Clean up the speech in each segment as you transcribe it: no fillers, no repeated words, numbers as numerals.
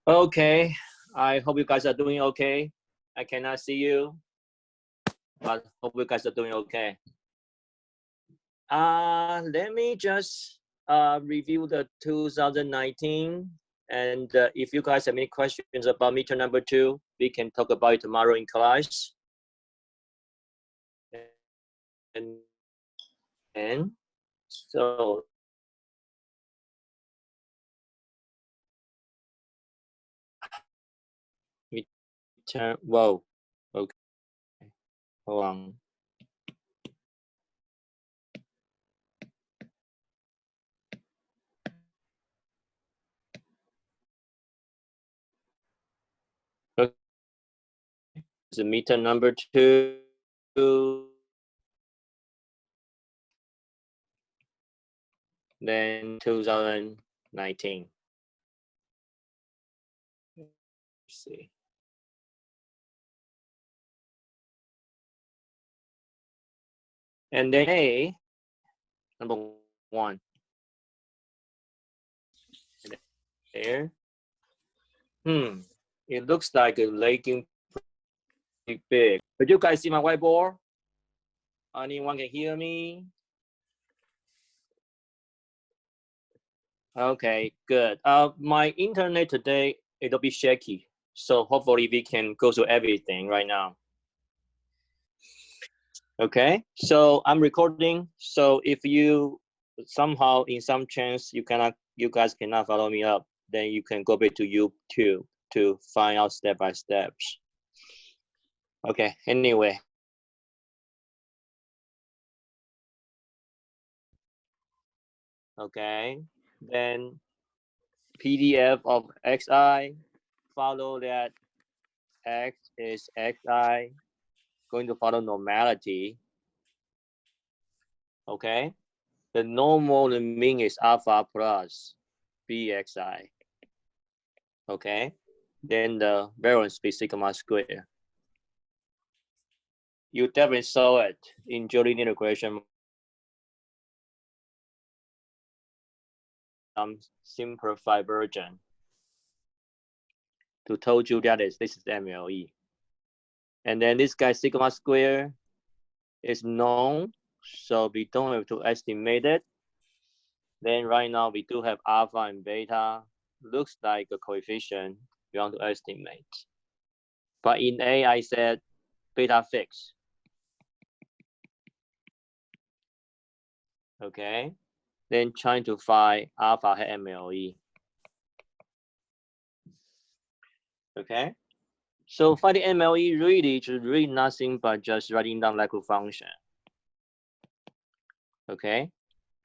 Okay, I hope you guys are doing okay. I cannot see you, but hope you guys are doing okay. Let me just review the 2019, and if you guys have any questions about midterm number 2, we can talk about it tomorrow in class. And so midterm, whoa, okay, hold on. Okay. The midterm number 2. Then 2019. Let's see. And then A, number 1. There. It looks like a lagging pretty big. But you guys see my whiteboard? Anyone can hear me? Okay, good. My internet today, it'll be shaky. So hopefully we can go through everything right now. Okay, so I'm recording. So if you somehow in some chance you guys cannot follow me up, then you can go back to YouTube to find out step by steps. Okay, anyway. Okay, then PDF of xi, follow that x is xi, going to follow normality. Okay, the normal, the mean is alpha plus bxi. Okay, then the variance be sigma square. You definitely saw it in Joline integration. Simplified version to told you that this is MLE. And then this guy sigma square is known, so we don't have to estimate it. Then right now we do have alpha and beta. Looks like a coefficient we want to estimate. But in A, I said beta fixed. Okay. Then trying to find alpha MLE. Okay. So finding MLE really is really nothing but just writing down like a function. Okay.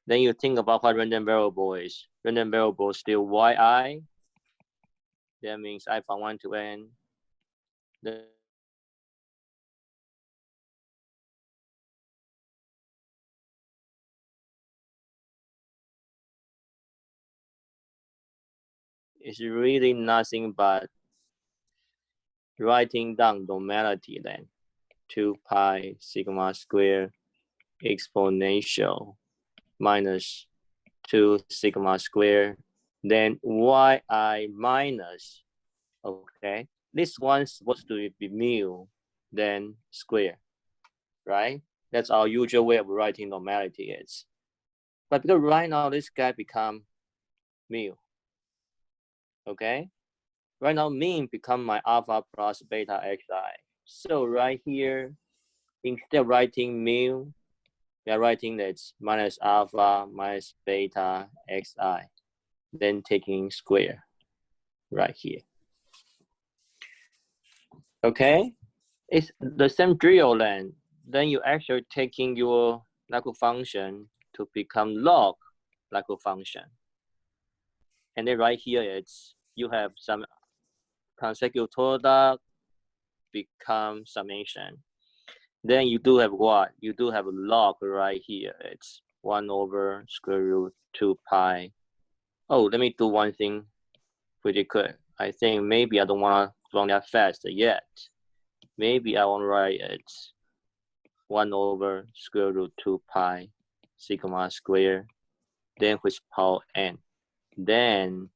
Then you think about what random variable is. Random variable is still yi. That means I from 1 to n. It's really nothing but writing down normality then. 2 pi sigma square exponential minus 2 sigma square, then yi minus, okay? This one's supposed to be mu, then square, right? That's our usual way of writing normality is. But because right now this guy become mu, okay? Right now mean become my alpha plus beta xi. So right here, instead of writing mu, we are writing that minus alpha minus beta xi, then taking square right here. Okay, it's the same drill then you actually taking your Laplace function to become log Laplace function. And then right here, it's you have some consecutive product become summation. Then you do have what? You do have a log right here. It's 1 over square root 2 pi. Oh, let me do one thing pretty quick. I think maybe I don't want to run that fast yet. Maybe I want to write it 1 over square root 2 pi sigma square, then which power n. Then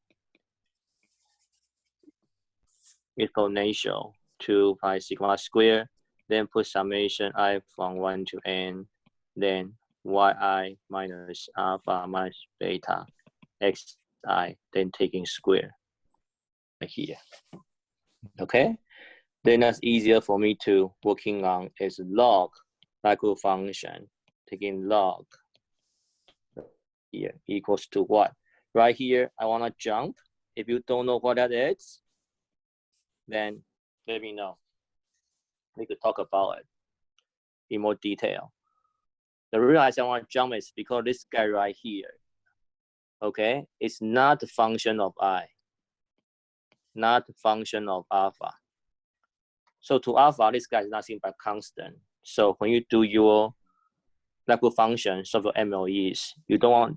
exponential 2 pi sigma square, then put summation I from 1 to n, then yi minus alpha minus beta xi, then taking square right here. Okay, then that's easier for me to working on is log likelihood function, taking log here equals to what? Right here, I want to jump. If you don't know what that is, then let me know. We could talk about it in more detail. The reason I want to jump is because this guy right here, okay, it's not a function of I, not a function of alpha. So to alpha, this guy is nothing but constant. So when you do your likelihood function, solve your MLEs, you don't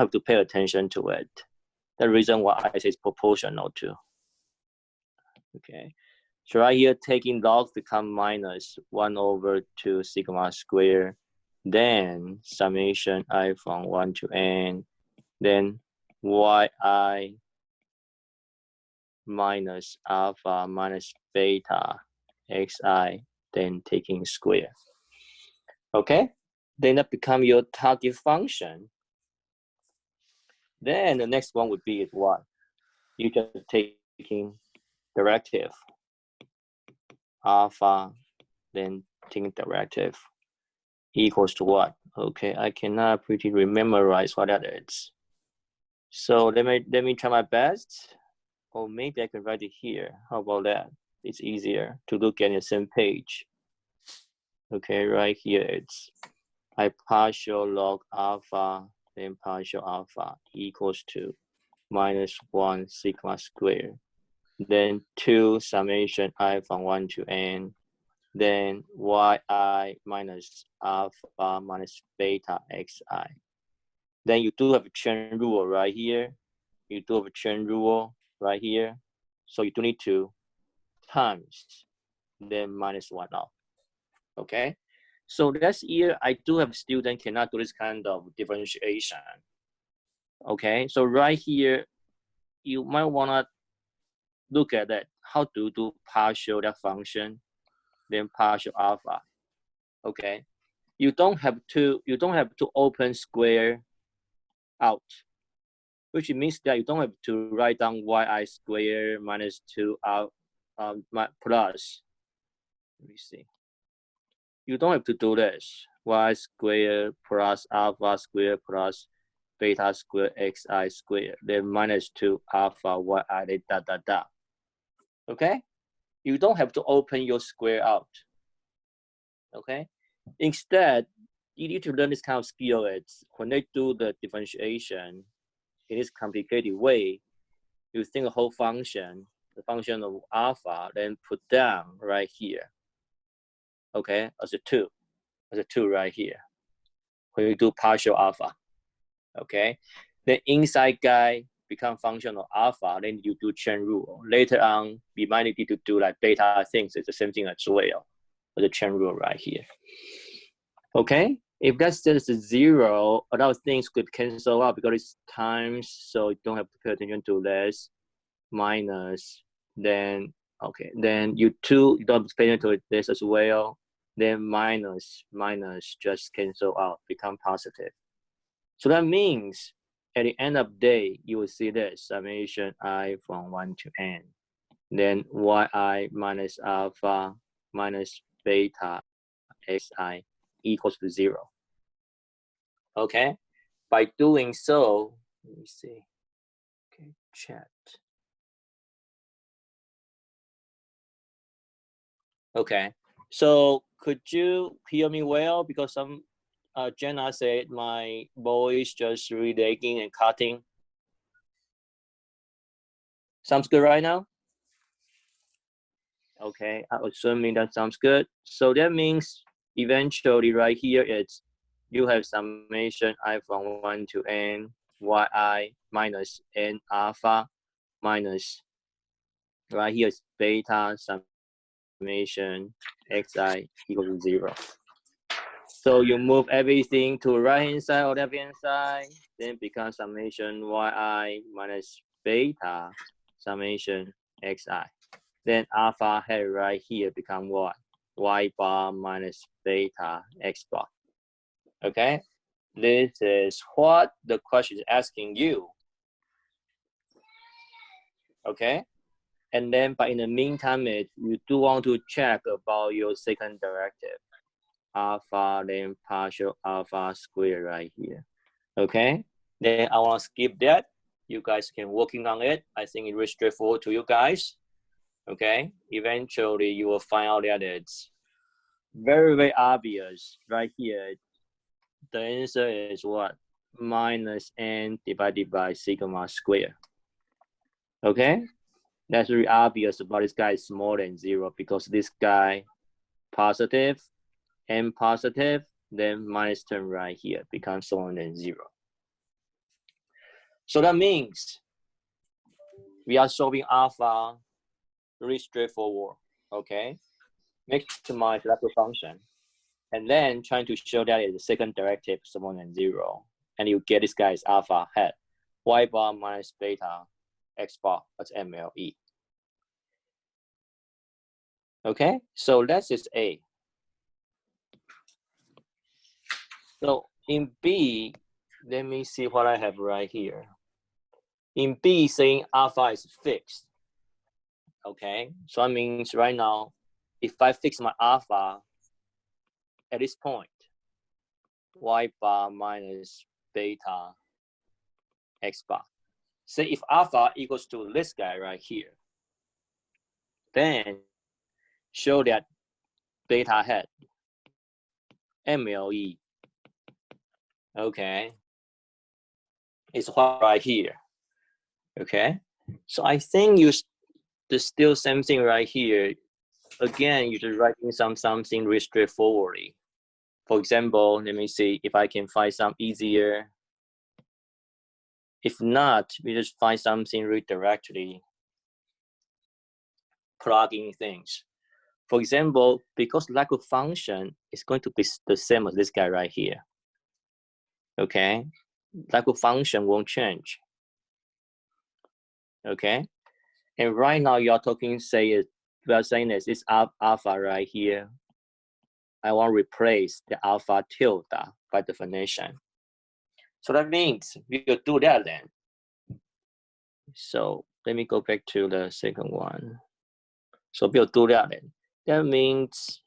have to pay attention to it. The reason why I say it's proportional to. Okay. So right here, taking log become minus 1 over 2 sigma square, then summation I from 1 to n, then yi minus alpha minus beta xi, then taking square. Okay, then that become your target function. Then the next one would be what? You just taking derivative alpha, then taking derivative equals to what? Okay, I cannot pretty memorize what that is. So let me try my best. Or maybe I can write it here. How about that? It's easier to look at the same page. Okay, right here it's I partial log alpha, then partial alpha equals to minus 1 sigma square. Then 2 summation I from 1 to n, then yi minus alpha minus beta xi. Then you do have a chain rule right here. You do have a chain rule right here. So you do need to times, then minus 1 off. Okay? So this year, I do have a student cannot do this kind of differentiation. Okay? So right here, you might want to look at that. How to do partial that function, then partial alpha. Okay? You don't have to open square out, which means that you don't have to write down yi square minus 2 plus. Let me see. You don't have to do this. Y squared plus alpha squared plus beta squared xi squared, then minus 2 alpha yi, dot, dot, dot. Okay? You don't have to open your square out. Okay? Instead, you need to learn this kind of skill. It's when they do the differentiation in this complicated way, you think a whole function, the function of alpha, then put down right here. Okay? As a 2 right here. When you do partial alpha, okay? The inside guy become function of alpha, then you do chain rule. Later on, we might need to do like beta things. It's the same thing as well. The chain rule right here. Okay? If that's just a 0, a lot of things could cancel out because it's times, so you don't have to pay attention to this. Minus, then, okay, then you don't have to pay attention to this as well. Then minus just cancel out, become positive. So that means at the end of the day, you will see this summation I from 1 to n. Then yi minus alpha minus beta xi equals to 0. Okay? By doing so, let me see. Okay, chat. Okay, so could you hear me well? Because some Jenna said my voice just relagging and cutting. Sounds good right now? Okay, I'm assuming that sounds good. So that means eventually right here it's you have summation I from 1 to n yi minus n alpha minus right here is beta summation xi equal to 0. So you move everything to right hand side or left hand side, then becomes summation yi minus beta summation xi. Then alpha hat right here become what? Y bar minus beta X bar. Okay, this is what the question is asking you. Okay, and then but in the meantime, you do want to check about your second derivative, alpha then partial alpha squared right here. Okay, then I want to skip that. You guys can working on it. I think it's really straightforward to you guys. Okay, eventually you will find out that it's very, very obvious right here. The answer is what? Minus n divided by sigma squared. Okay, that's really obvious about this guy is smaller than 0 because this guy positive, n positive, then minus term right here becomes smaller than 0. So that means we are solving alpha really straightforward. Okay, maximize Laplace function, and then trying to show that the second derivative is smaller than 0, and you get this guy is alpha hat y bar minus beta X bar as MLE. Okay, so that is A. So in B, let me see what I have right here. In B, saying alpha is fixed. Okay, so that means right now, if I fix my alpha at this point, y bar minus beta X bar. Say if alpha equals to this guy right here, then show that beta hat MLE. Okay, it's right here. Okay, so I think there's still something right here. Again, you're just writing something really straightforwardly. For example, let me see if I can find some easier. If not, we just find something really directly plugging things. For example, because Laplace function is going to be the same as this guy right here. Okay, Laplace function won't change. Okay, and right now you're talking, we are saying this alpha right here. I want to replace the alpha tilde by definition. So that means we will do that then. So let me go back to the second one. So we'll do that then. That means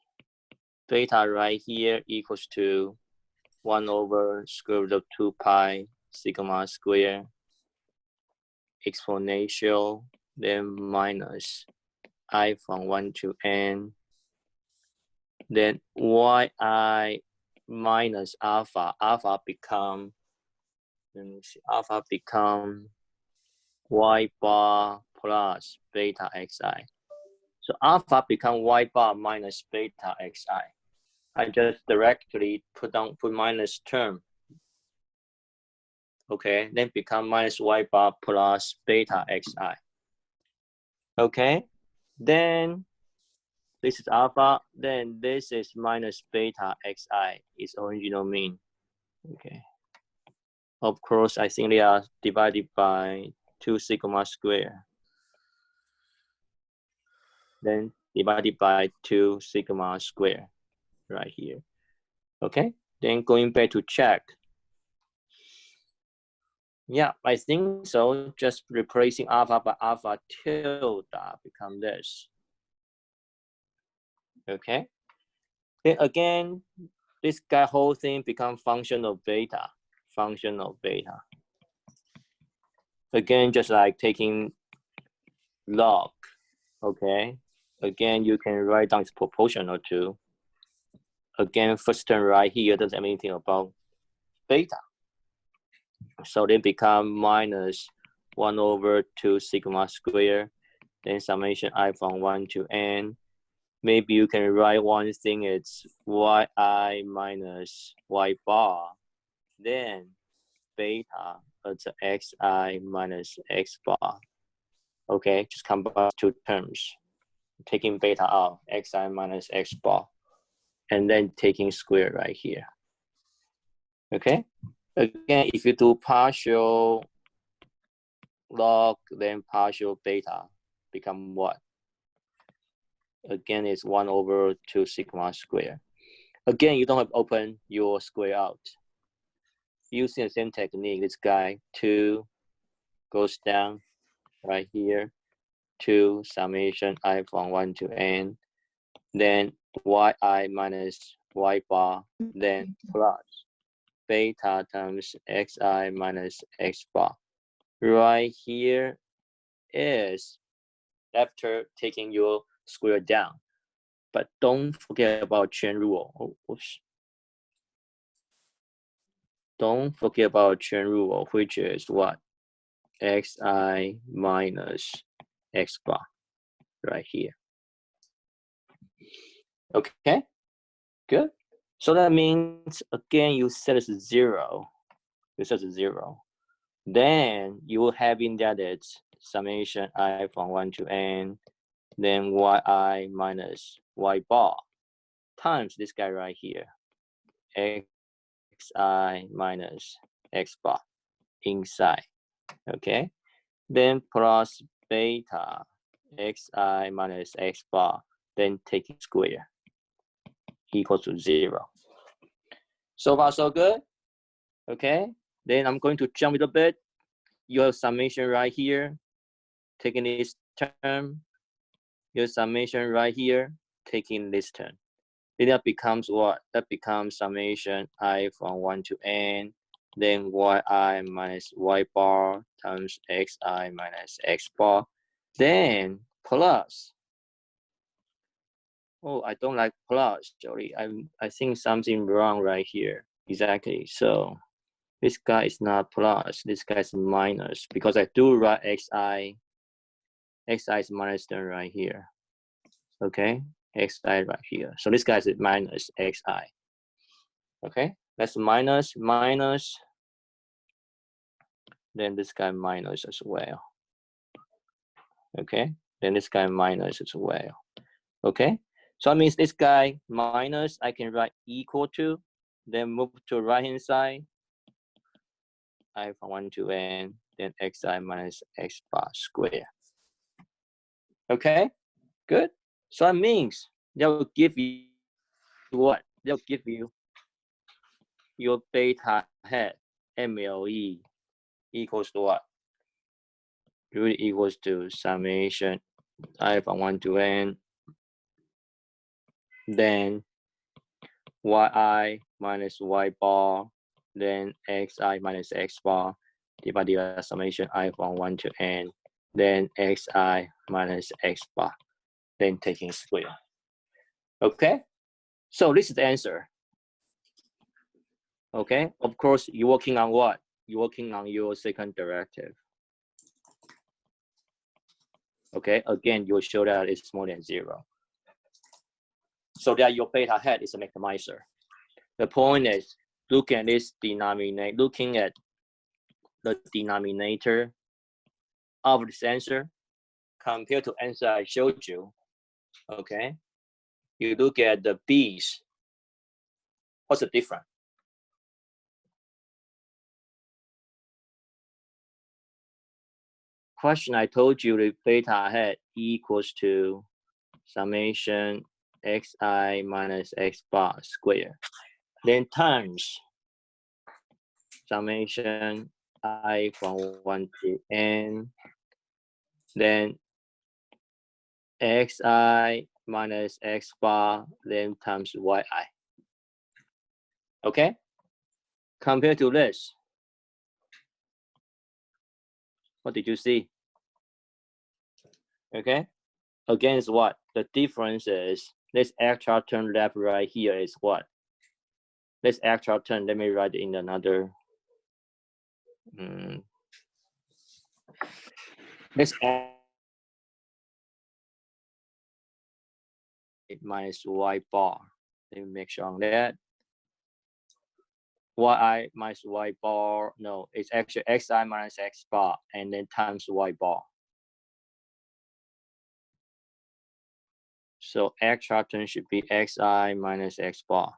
beta right here equals to 1 over square root of 2 pi sigma square exponential, then minus I from 1 to n, then yi minus alpha. Alpha become, let me see, alpha become y bar plus beta xi. So alpha become y bar minus beta xi. I just directly put minus term. Okay, then become minus y bar plus beta xi. Okay, then this is alpha, then this is minus beta xi, its original mean. Okay. Of course, I think they are divided by 2 sigma square. Then divided by 2 sigma square right here. Okay, then going back to check. Yeah, I think so. Just replacing alpha by alpha tilde become this. Okay. Then again, this guy whole thing become function of beta. Function of beta. Again, just like taking log. Okay. Again, you can write down it's proportional to. Again, first term right here doesn't have anything about beta. So they become minus 1 over 2 sigma square, then summation I from 1 to n. Maybe you can write one thing, it's yi minus y bar, then beta as xi minus x bar. Okay, just combine 2 terms, taking beta out, xi minus x bar, and then taking square right here. Okay, again, if you do partial log, then partial beta become what? again is 1 over 2 sigma square. Again, you don't have open your square out. Using the same technique, this guy 2 goes down right here to summation I from 1 to n, then yi minus y bar, then plus beta times xi minus x bar. Right here is after taking your square down. But don't forget about chain rule. Oh, oops. Don't forget about chain rule, which is what? Xi minus x bar right here. Okay, good. So that means, again, you set as 0. You set as 0. Then you will have in that it's summation I from 1 to n, then yi minus y bar times this guy right here, xi minus x bar inside, okay? Then plus beta xi minus x bar, then taking square equals to 0. So far, so good, okay? Then I'm going to jump a little bit. You have summation right here, taking this term. Your summation right here, taking this term. Then that becomes what? That becomes summation I from 1 to n, then yi minus y bar times xi minus x bar, then plus. Oh, I don't like plus, sorry. I think something wrong right here. Exactly. So this guy is not plus, this guy is minus, because I do write xi is minus term right here. Okay, xi right here. So this guy is minus xi. Okay, that's minus, then this guy minus as well. Okay, then this guy minus as well. Okay, so that means this guy minus, I can write equal to, then move to right hand side, I from 1 to n, then xi minus x bar square. Okay, good. So that means that will give you what? They'll give you your beta hat MLE equals to what? Really equals to summation I from 1 to n, then yi minus y bar, then xi minus x bar divided by summation I from 1 to n, then xi minus x bar, then taking square. Okay, so this is the answer. Okay, of course, you're working on what? You're working on your second derivative. Okay, again, you'll show that it's more than 0. So that your beta hat is a maximizer. The point is, looking at this denominator, looking at the denominator of this answer compared to answer I showed you, okay? You look at the B's, what's the difference? Question I told you the beta hat equals to summation xi minus x bar square, then times summation I from 1 to n, then xi minus x bar, then times yi. Okay? Compared to this, what did you see? Okay? Against what? The difference is this extra term left right here is what? This extra term, let me write in another. This minus y bar. Let me make sure on that. yi minus y bar, no, it's actually xi minus x bar and then times y bar. So extra term should be xi minus x bar.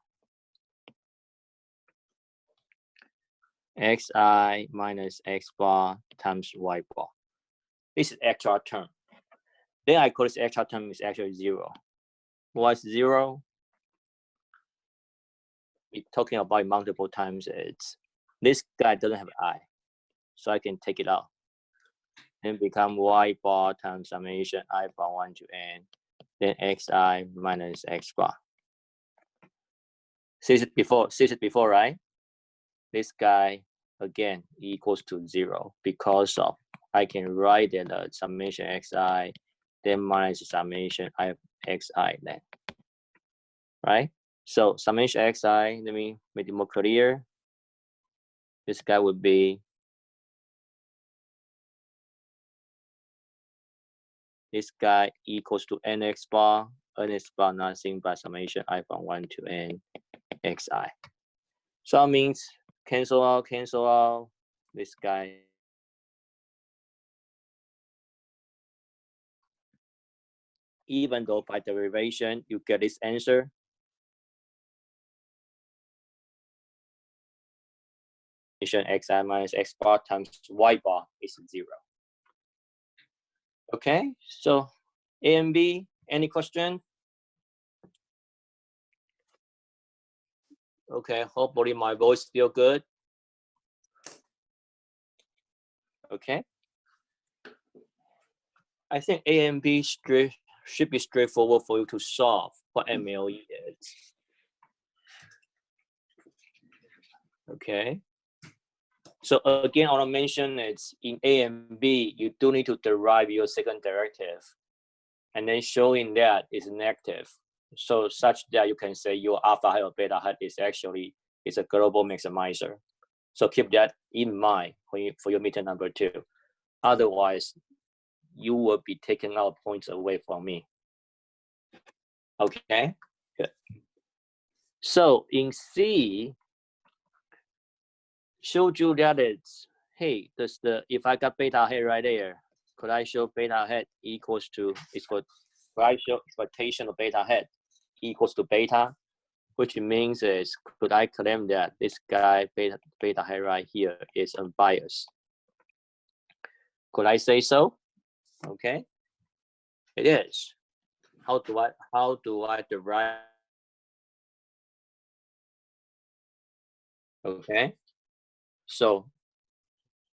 Xi minus x bar times y bar. This is extra term. Then I call this extra term is actually 0. y is 0. We're talking about multiple times. It's this guy doesn't have I, so I can take it out and become y bar times summation I from 1 to n, then xi minus x bar. See it before, right? This guy again equals to 0 because of I can write it summation xi, then minus summation I xi then, right? So summation xi, let me make it more clear. This guy would be this guy equals to nx bar nothing but summation I from 1 to n xi. So that means cancel out this guy. Even though by derivation you get this answer, xi minus x bar times y bar is 0. Okay, so A and B, any question? Okay, hopefully my voice feel good. Okay. I think A and B should be straightforward for you to solve what MLE is. Okay. So again, I want to mention it's in A and B, you do need to derive your second derivative and then showing that it's negative. So such that you can say your alpha hat or beta hat is actually a global maximizer. So keep that in mind for your midterm number 2. Otherwise, you will be taking out points away from me. Okay, good. So in C, showed you that it's, hey, if I got beta hat right there, could I show beta hat equals to, could I show expectation of beta hat equals to beta, which means is, could I claim that this guy beta hat right here is unbiased? Could I say so? Okay, it is. How do I derive? Okay, so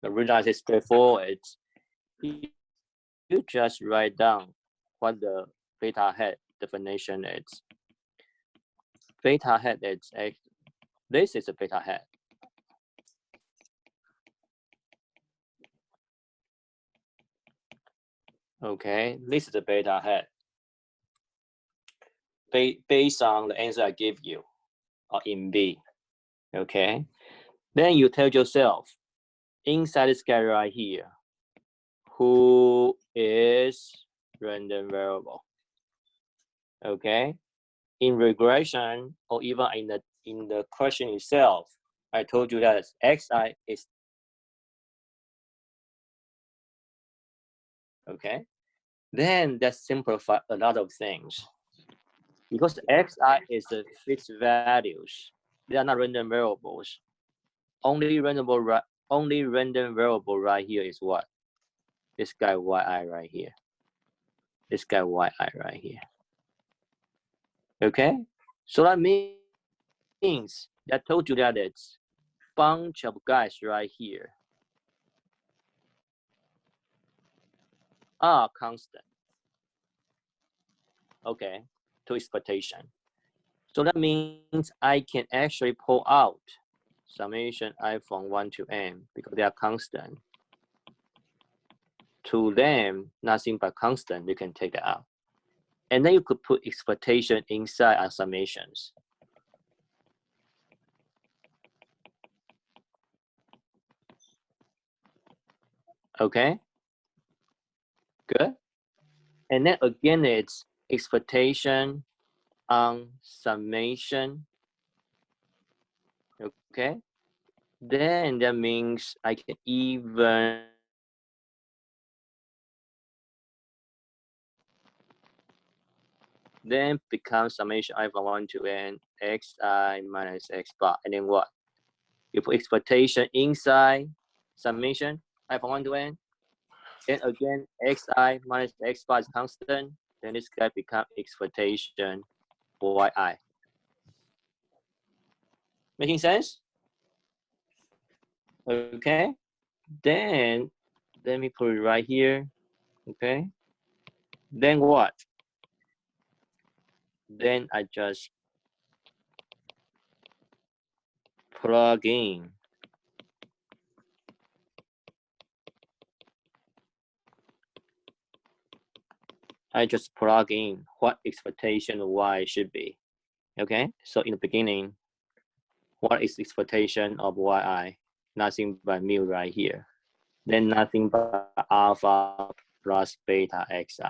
the reason I say straightforward, it's you just write down what the beta hat definition is. Beta hat is this is a beta hat. Okay, this is a beta hat. Based on the answer I give you in B. Okay, then you tell yourself inside this guy right here, who is random variable. Okay, in regression or even in the question itself, I told you that xi is okay. Then that simplifies a lot of things because xi is the fixed values. They are not random variables. Only random variable right here is what? This guy yi right here. This guy yi right here. Okay, so that means that told you that it's bunch of guys right here are constant. Okay, to expectation. So that means I can actually pull out summation I from 1 to n because they are constant. To them, nothing but constant, you can take that out. And then you could put expectation inside our summations. Okay, good. And then again, it's expectation on summation. Okay, then that means I can even then become summation I from 1 to n xi minus x bar. And then what? You put expectation inside summation I from 1 to n. Then again, xi minus x bar is constant. Then this guy become expectation yi. Making sense? Okay. Then let me put it right here. Okay. Then what? Then I just plug in. I just plug in what expectation of y should be. Okay. So in the beginning, what is expectation of yi? Nothing but mu right here. Then nothing but alpha plus beta xi.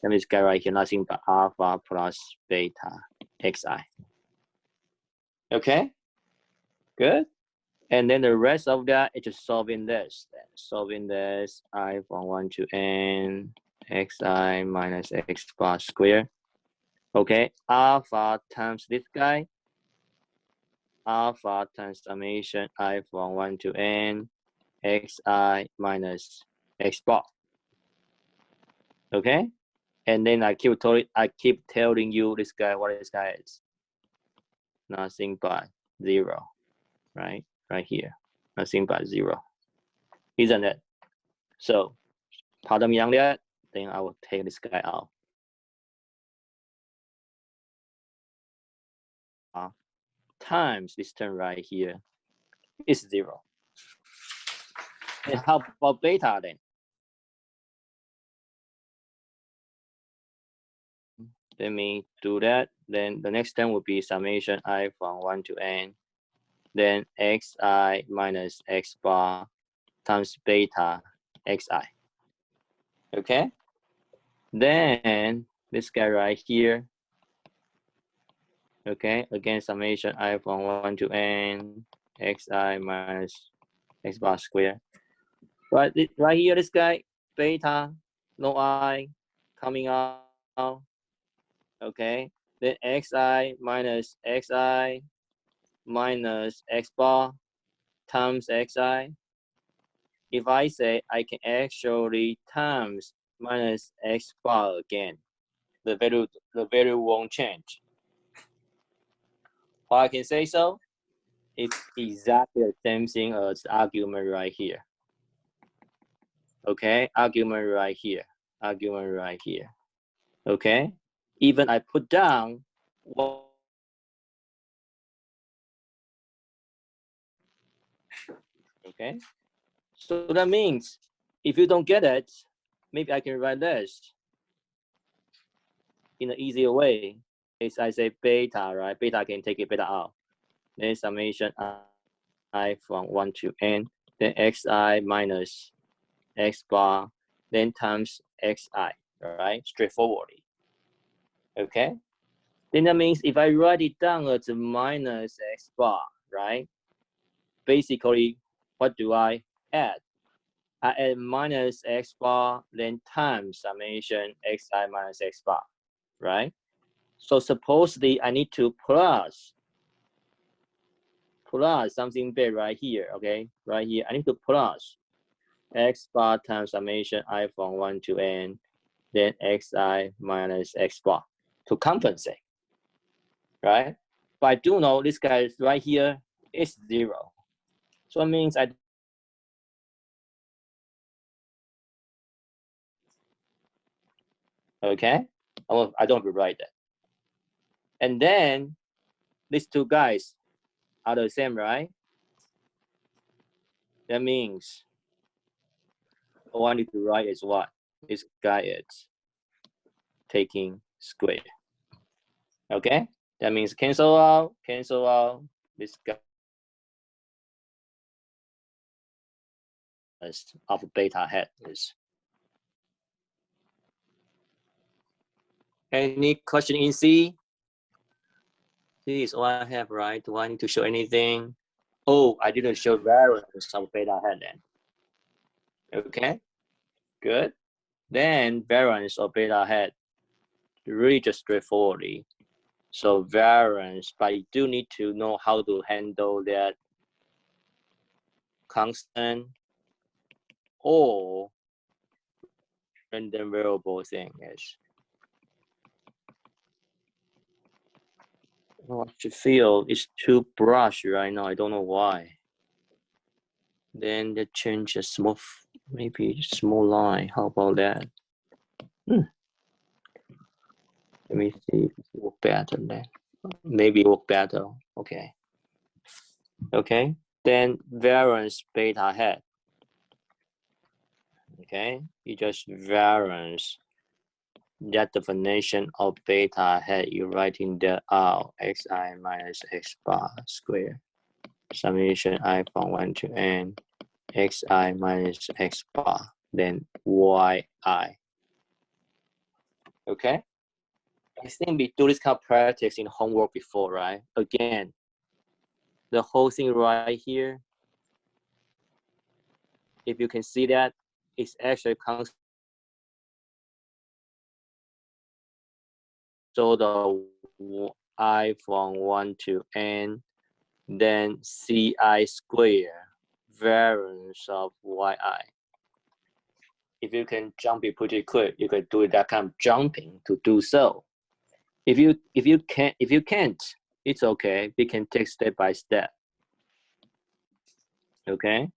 Let me get right here, nothing but alpha plus beta xi. Okay, good. And then the rest of that is just solving this. Solving this, I from 1 to n xi minus x bar squared. Okay, alpha times this guy, alpha times summation I from 1 to n xi minus x bar. Okay, and then I keep telling you this guy what this guy is. Nothing but 0, right? Right here, nothing but 0, isn't it? So, pardon me on that. Then I will take this guy out. Times this term right here is 0. And how about beta then? Let me do that. Then the next term will be summation I from 1 to n. Then xi minus x bar times beta xi. Okay? Then this guy right here. Okay, again, summation I from 1 to n xi minus x bar squared. Right here, this guy, beta, no I, coming out. Okay, then xi minus x bar times xi. If I say I can actually times minus x bar again, the value won't change. Why I can say so? It's exactly the same thing as the argument right here. Okay, argument right here, argument right here. Okay, even I put down what. Okay, so that means if you don't get it, maybe I can write this in an easier way. Is I say beta, right? Beta can take it beta out. Then summation I from 1 to n, then xi minus x bar, then times xi, right? Straightforwardly. Okay. Then that means if I write it down as minus x bar, right? Basically, what do I add? I add minus x bar, then times summation xi minus x bar, right? So supposedly I need to plus something big right here, okay? Right here, I need to plus x bar times summation I from 1 to n, then xi minus x bar to compensate, right? But I do know this guy is right here is 0. So it means I okay? I don't rewrite that. And then these two guys are the same, right? That means all I need to write is what? This guy is taking square. Okay? That means cancel out this guy of beta hat is. Any question in C? This is all I have, right? Do I need to show anything? Oh, I didn't show variance of beta hat then. Okay, good. Then variance of beta hat, really just straightforwardly. So variance, but you do need to know how to handle that constant or random variable thing is. What you feel is too brush right now. I don't know why. Then they change a small, maybe small line. How about that? Let me see if it work better then. Maybe it work better. Okay. Okay. Then variance beta hat. Okay. You just variance that definition of beta hat. You're writing that out. Xi minus x bar square. Summation I from 1 to n. Xi minus x bar. Then yi. Okay. I think we do this kind of practice in homework before, right? Again, the whole thing right here, if you can see that, it's actually constant. So the I from 1 to n, then ci square variance of yi. If you can jump it pretty quick, you could do that kind of jumping to do so. If you can't, it's okay. We can take step by step. Okay.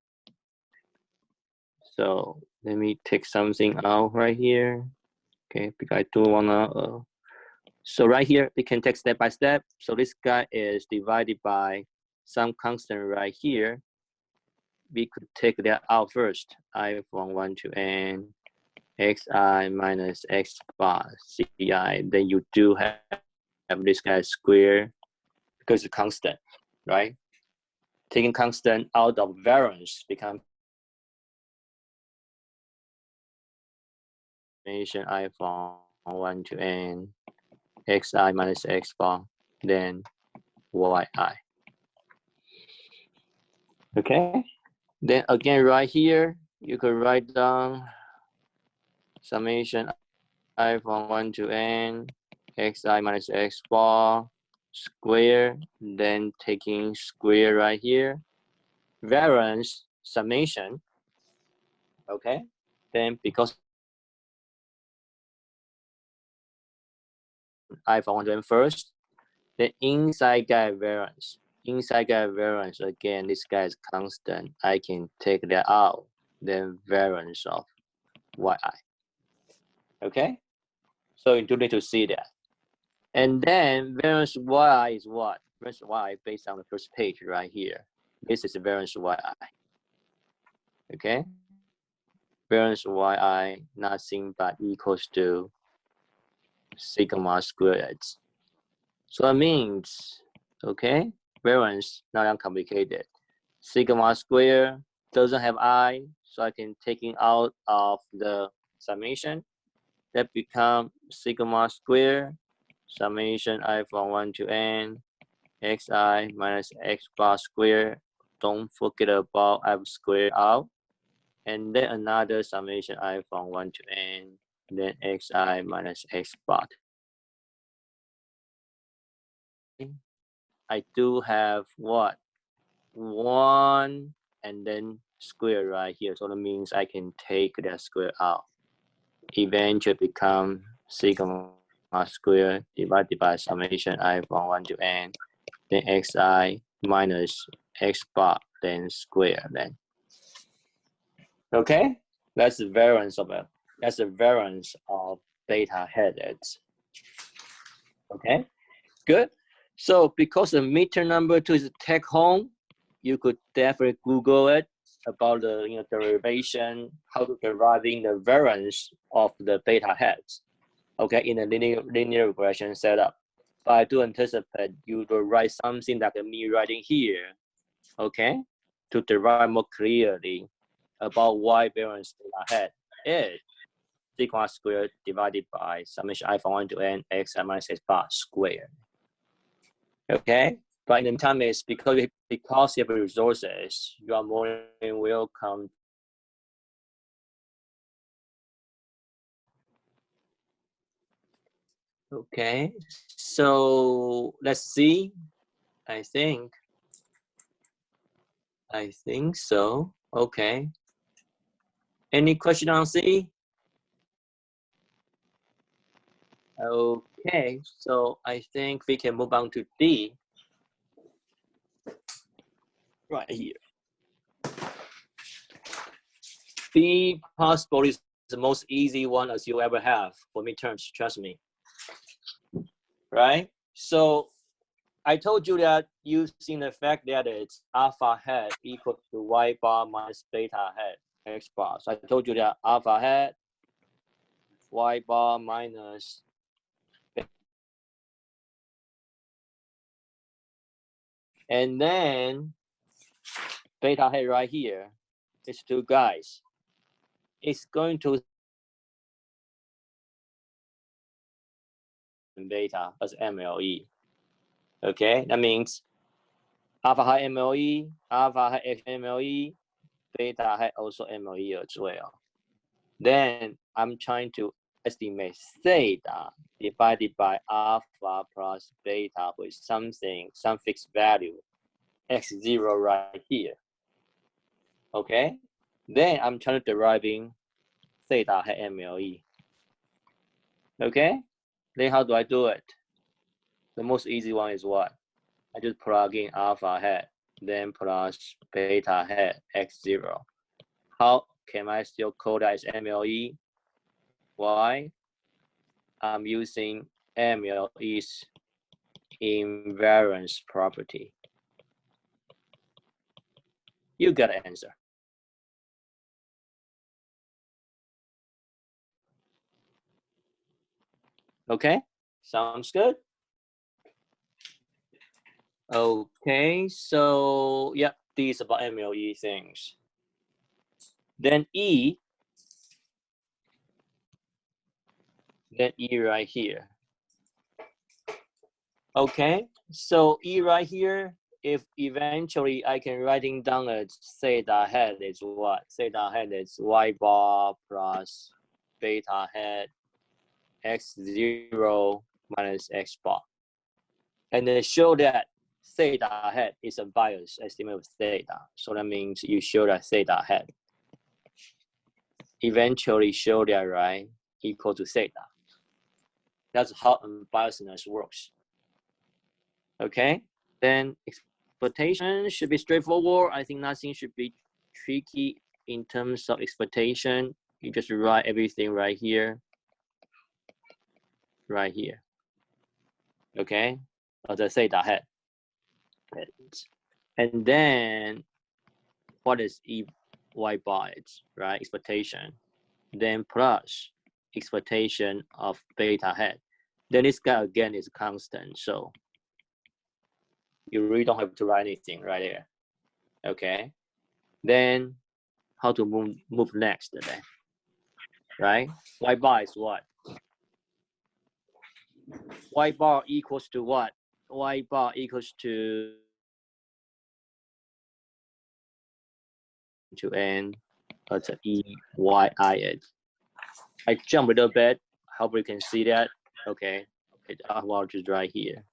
So let me take something out right here. Okay, because I do wanna. So right here we can take step by step. So this guy is divided by some constant right here. We could take that out first. I from 1 to n, xi minus x bar ci. Then you do have this guy square because it's constant, right? Taking constant out of variance become I from 1 to n, xi minus x bar, then yi. Okay, then again right here, you could write down summation I from 1 to n, xi minus x bar square, then taking square right here, variance summation. Okay, then because I from 1 to n first, the inside guy variance. Inside guy variance, again, this guy is constant. I can take that out. Then variance of yi. Okay? So you do need to see that. And then variance yi is what? Variance yi based on the first page right here. This is variance yi. Okay? Variance yi nothing but equals to sigma squared. So that means, okay, variance not uncomplicated. Sigma square doesn't have I, so I can take it out of the summation. That become sigma square summation I from 1 to n, xi minus x bar square. Don't forget about I square out. And then another summation I from 1 to n, then xi minus x bar. I do have what? 1 and then square right here. So that means I can take that square out. Eventually become sigma square divided by summation I from 1 to n, then xi minus x bar, then square then. Okay, that's the variance of it. That's the variance of beta headeds. Okay, good. So because the meter number 2 is take home, you could definitely Google it about the derivation, how to deriving the variance of the beta heads. Okay, in a linear regression setup. But I do anticipate you will write something like me writing here, okay, to derive more clearly about why variance beta head is sigma squared divided by summation I from 1 to n xi minus x bar squared. Okay, but in the meantime, is because you have resources, you are more than welcome. Okay, so let's see. I think so. Okay. Any question on C? Okay, so I think we can move on to D. Right here. D possible is the most easy one as you ever have for midterms, trust me. Right? So I told you that using the fact that it's alpha hat equal to y bar minus beta hat x bar. So I told you that alpha hat y bar minus and then beta hat right here is two guys. It's going to beta as MLE. Okay, that means alpha hat MLE, alpha hat X MLE, beta hat also MLE as well. Then I'm trying to estimate theta divided by alpha plus beta with some fixed value, x0 right here. Okay, then I'm trying to deriving theta hat MLE. Okay, then how do I do it? The most easy one is what? I just plug in alpha hat, then plus beta hat x0. How can I still call that as MLE? Why? I'm using MLE's invariance property. You got an answer. Okay, sounds good. Okay, so yeah, these about MLE things. Then E right here. Okay, so E right here, if eventually I can writing down as theta hat is what? Theta hat is y bar plus beta hat x0 minus x bar. And then show that theta hat is a bias estimate of theta. So that means you show that theta hat eventually show that, right, equal to theta. That's how unbiasedness works. Okay, then expectation should be straightforward. I think nothing should be tricky in terms of expectation. You just write everything right here. Okay, as I theta hat. And then what is y bar, right? Expectation. Then plus expectation of beta hat. Then this guy again is constant, so you really don't have to write anything right there. Okay. Then how to move next then, right? Y bar is what? Y bar equals to what? Y bar equals to n at E Y I H. I jump a little bit. Hope you can see that. Okay. Well, just right here.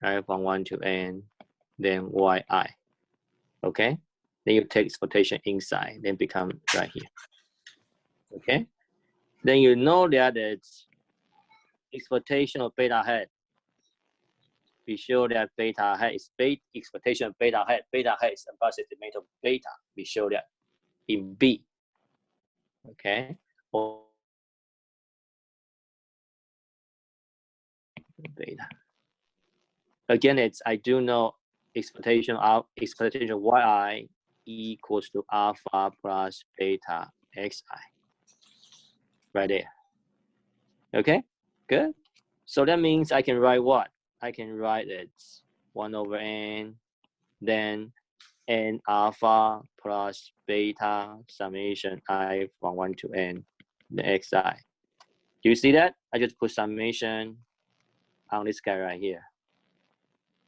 Right, from 1 to n, then yi. Okay. Then you take expectation inside, then become right here. Okay. Then you know that it's expectation of beta hat. Be sure that beta hat is expectation of beta hat. Beta hat is a estimate of beta. Be sure that in B. Okay. Or beta. Again, I do know expectation of yi equals to alpha plus beta xi. Right there. Okay, good. So that means I can write what? I can write it 1 over n, then n alpha plus beta summation I from 1 to n, the xi. Do you see that? I just put summation on this guy right here.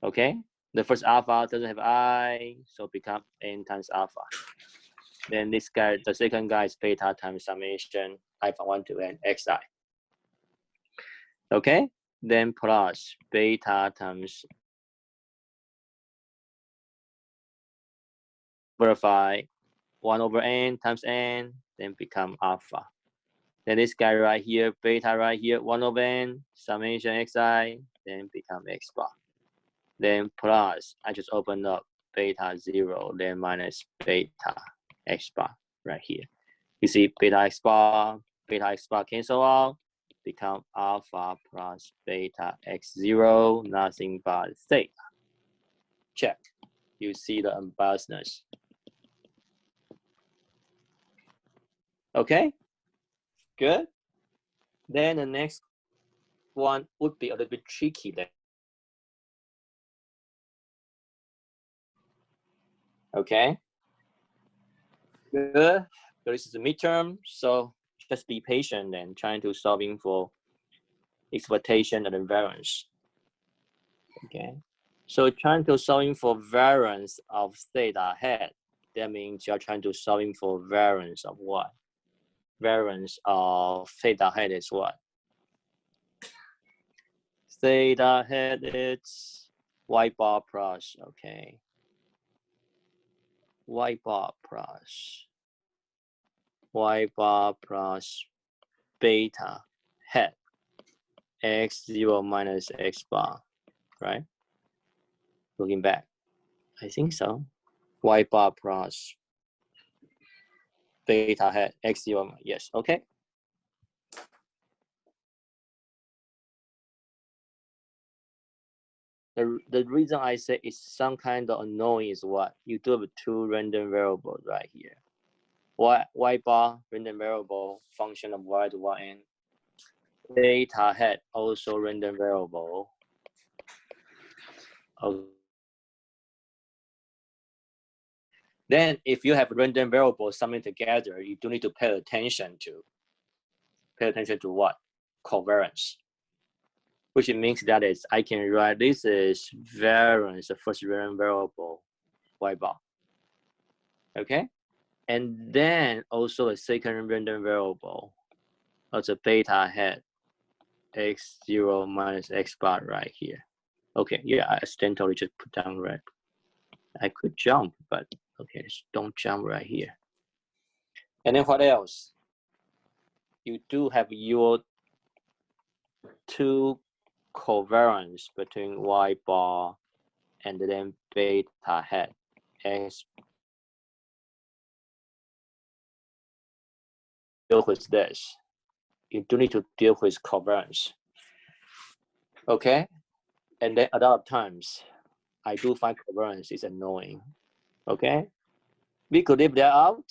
Okay, the first alpha doesn't have I, so become n times alpha. Then this guy, the second guy is beta times summation I from 1 to n xi. Okay, then plus beta times verify 1 over n times n, then become alpha. Then this guy right here, beta right here, 1 over n, summation xi, then become x bar. Then plus, I just open up beta 0, then minus beta x bar right here. You see beta x bar cancel out, become alpha plus beta x0, nothing but theta. Check. You see the unbiasedness. Okay, good. Then the next one would be a little bit tricky then. Okay, good. This is a midterm, so just be patient and trying to solving for expectation and variance. Okay, so trying to solving for variance of theta hat. That means you're trying to solving for variance of what? Variance of theta hat is what? Theta hat is y bar plus, okay. Y bar plus beta hat x0 minus x bar, right? Looking back, I think so. Y bar plus beta hat x0, yes, okay. The reason I say it's some kind of annoying is what? You do have two random variables right here. Y bar, random variable, function of y to yn. Beta hat, also random variable. Okay. Then if you have random variables summing together, you do need to pay attention to. Pay attention to what? Covariance. Which means that is, I can write this is variance, the first random variable, y bar. Okay? And then also a second random variable, also beta hat, x0 minus x bar right here. Okay, yeah, I accidentally just put down right. I could jump, but okay, don't jump right here. And then what else? You do have your two covariance between y bar and then beta hat x. Deal with this. You do need to deal with covariance. Okay? And then a lot of times, I do find covariance is annoying. Okay? We could leave that out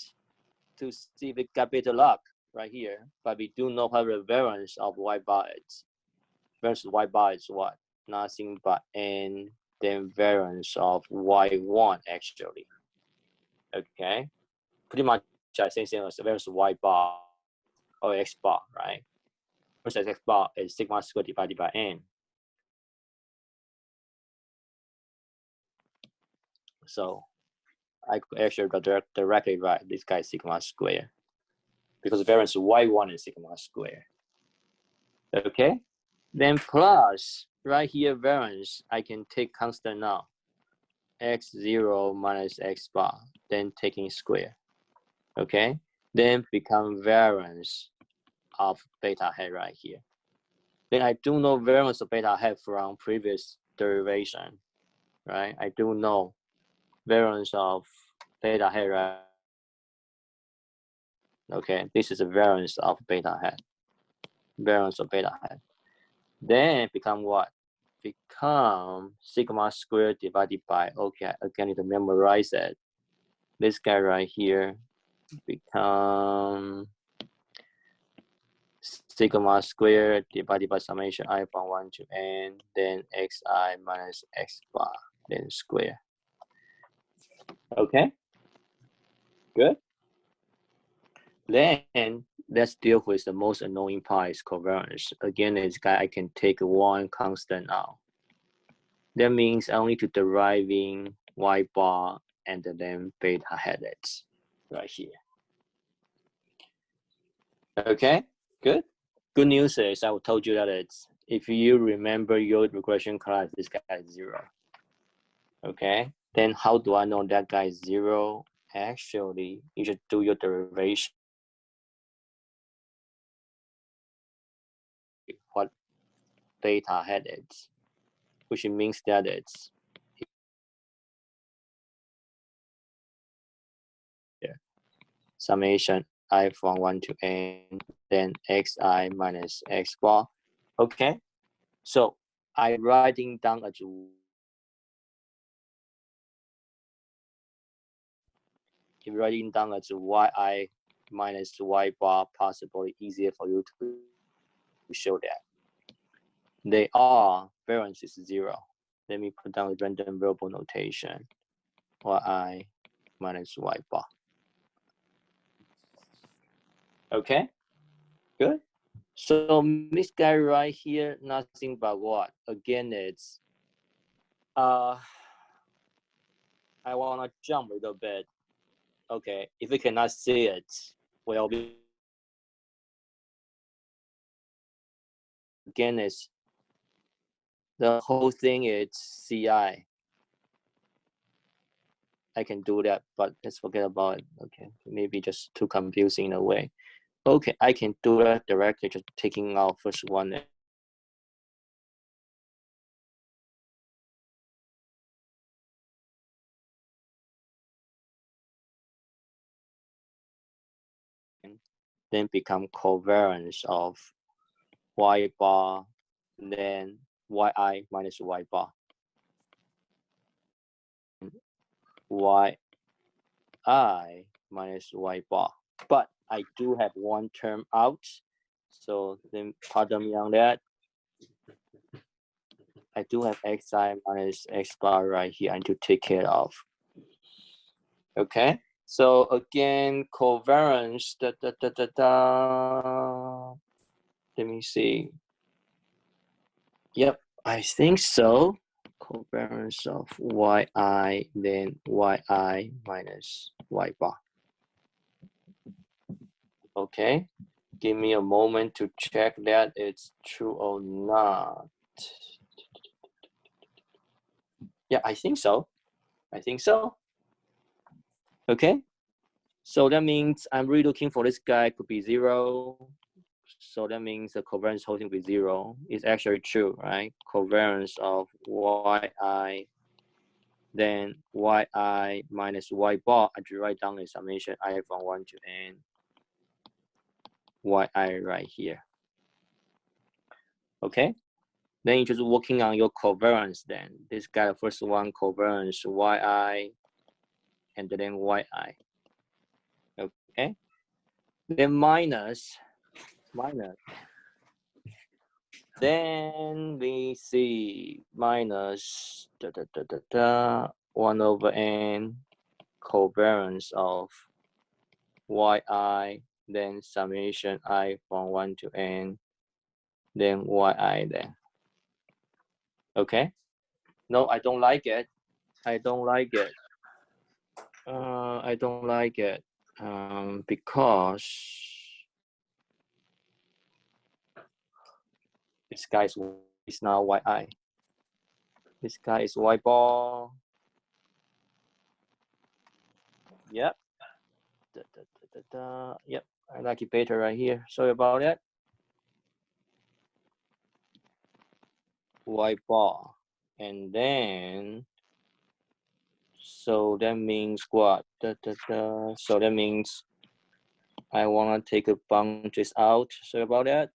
to see if we got better luck right here, but we do know what the variance of y bar is. Variance of y bar is what? Nothing but n, then variance of y1 actually. Okay? Pretty much the same thing as variance of y bar or x bar, right? Variance of x bar is sigma squared divided by n. So I could actually directly write this guy is sigma squared because variance of y1 is sigma squared. Okay? Then plus, right here variance, I can take constant now. x0 minus x bar, then taking square. Okay? Then become variance of beta hat right here. Then I do know variance of beta hat from previous derivation, right? I do know variance of beta hat, right? Okay, this is a variance of beta hat. Variance of beta hat. Then become what? Become sigma squared divided by, okay, again, need to memorize it. This guy right here become sigma squared divided by summation I from 1 to n, then xi minus x bar, then square. Okay, good. Then let's deal with the most annoying part is covariance. Again, this guy I can take one constant out. That means I only to deriving y bar and then beta hat right here. Okay, good. Good news is I told you that it's, if you remember your regression class, this guy is 0. Okay, then how do I know that guy is 0? Actually, you should do your derivation. data headed, which means that it's here. Summation I from 1 to n, then xi minus x bar. Okay, so I writing down as writing down as yi minus y bar, possibly easier for you to show that. They are variance is 0. Let me put down a random variable notation. Yi minus y bar. Okay, good. So this guy right here, nothing but what? Again, it's I wanna jump a little bit. Okay, if you cannot see it, well, again, it's the whole thing is CI. I can do that, but let's forget about it. Okay, maybe just too confusing in a way. Okay, I can do that directly, just taking out first one. Then become covariance of y bar, then yi minus y bar. yi minus y bar. But I do have one term out, so then pardon me on that. I do have xi minus x bar right here I need to take care of. Okay, so again, covariance, let me see. Yep, I think so. Covariance of yi, then yi minus y bar. Okay, give me a moment to check that it's true or not. Yeah, I think so. I think so. Okay, so that means I'm really looking for this guy could be 0. So that means the covariance holding with 0 is actually true, right? Covariance of yi, then yi minus y bar, I should write down the summation I from 1 to n, yi right here. Okay, then you're just working on your covariance then. This guy, the first one, covariance yi, and then yi. Okay, then minus. Then we see minus 1 over n covariance of yi, then summation I from 1 to n, then yi there. Okay. No, I don't like it. I don't like it. I don't like it because this guy is now yi. This guy is y bar. Yep. Yep. I like it better right here. Sorry about that. Y bar. And then, so that means what? So that means I want to take a boundaries out. Sorry about that.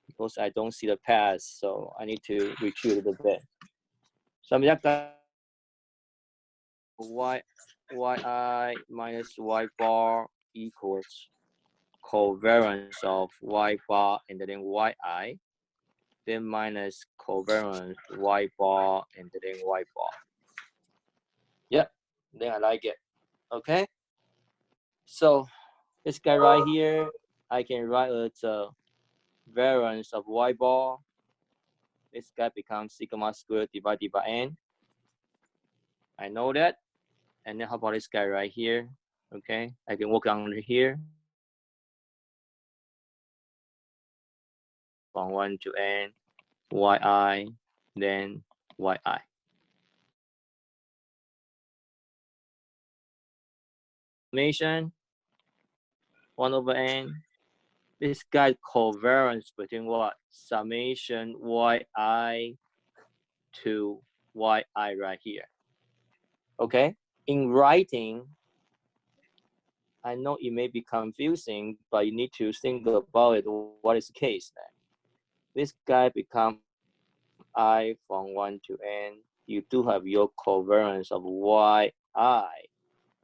Because I don't see the path, so I need to retreat a little bit. So I'm yi minus y bar equals covariance of y bar and then yi, then minus covariance y bar and then y bar. Yep, then I like it. Okay, so this guy right here, I can write as a variance of y bar. This guy becomes sigma squared divided by n. I know that. And then how about this guy right here? Okay, I can work on here. From 1 to n, yi, then yi. Summation 1 over n, this guy covariance between what? Summation yi to yi right here. Okay? In writing, I know it may be confusing, but you need to think about it. What is the case then? This guy become I from 1 to n. You do have your covariance of yi.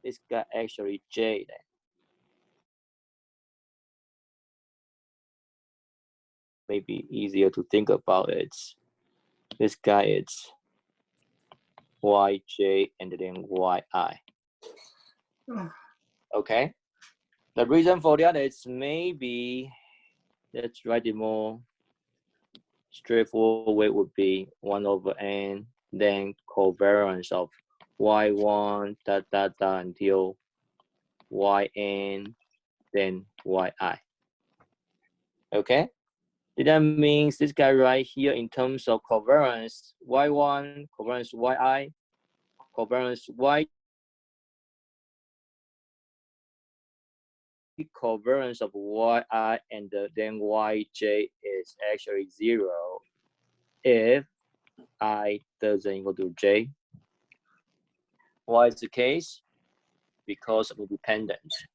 This guy actually j then. Maybe easier to think about it. This guy is yj and then yi. Okay. The reason for that is maybe, let's write it more straightforward way would be 1 over n, then covariance of y1 until yn, then yi. Okay. That means this guy right here in terms of covariance y1, covariance yi, covariance y, covariance of yi and then yj is actually 0 if I doesn't equal to j. Why is the case? Because of independence.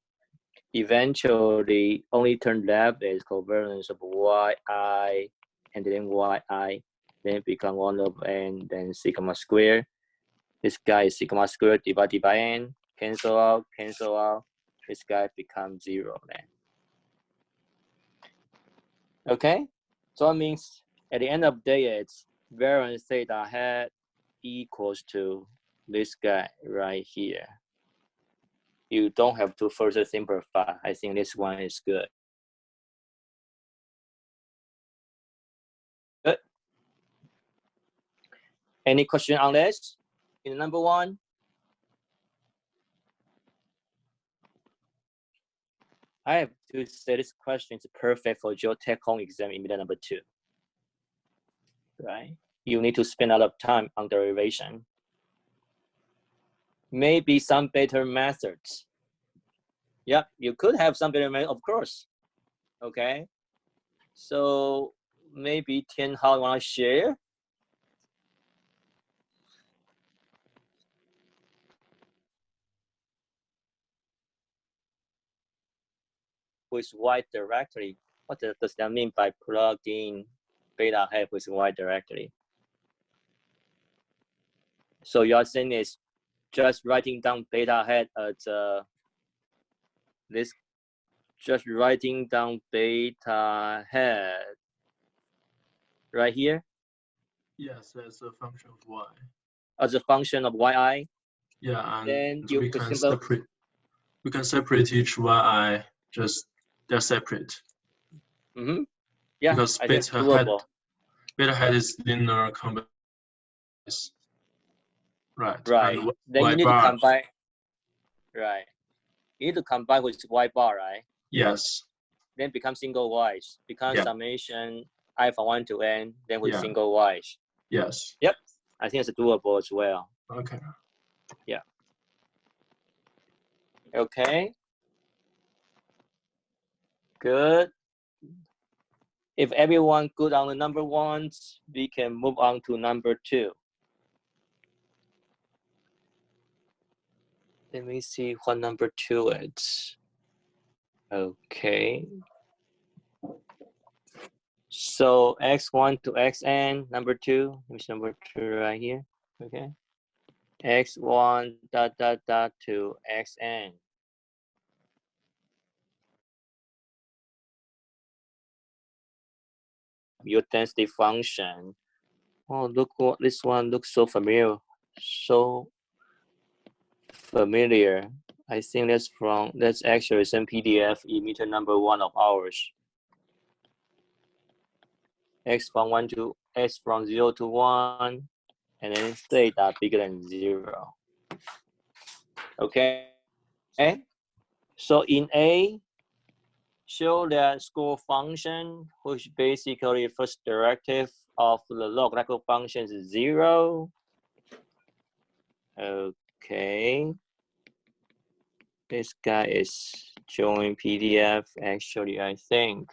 Eventually, only turn left is covariance of yi and then yi, then become 1 over n, then sigma square. This guy is sigma squared divided by n, cancel out, cancel out. This guy becomes 0 then. Okay, so that means at the end of the day, it's variance theta hat equals to this guy right here. You don't have to further simplify. I think this one is good. Good. Any question on this? In number 1? I have to say this question is perfect for your take-home exam in number 2. Right? You need to spend a lot of time on derivation. Maybe some better methods. Yeah, you could have some better methods, of course. Okay. So maybe Tian Hao want to share? With y directly. What does that mean by plugging beta hat with y directly? So your saying is just writing down beta hat as this, just writing down beta hat right here? Yes, as a function of y. As a function of yi? Yeah, and then you we can separate each yi, just they're separate. Mm-hmm. Yeah, because beta hat is linear combination. Right. Right. And then y you need bar, to combine. Right. You need to combine with y bar, right? Yes. Then become single y's. Become summation I from 1 to n, then with single y's. Yes. Yep. I think it's doable as well. Okay. Yeah. Okay. Good. If everyone good on the number 1s, we can move on to number 2. Let me see what number 2 is. Okay. So x1 to xn, number 2, which number 2 right here, okay? x1 to xn. Your density function. Oh, look what this one looks so familiar. So familiar. I think that's actually some PDF emitter number 1 of ours. X from 0 to 1, and then theta bigger than 0. Okay. So in A, show that score function, which basically first derivative of the logical function is 0. Okay. This guy is showing PDF. Actually, I think.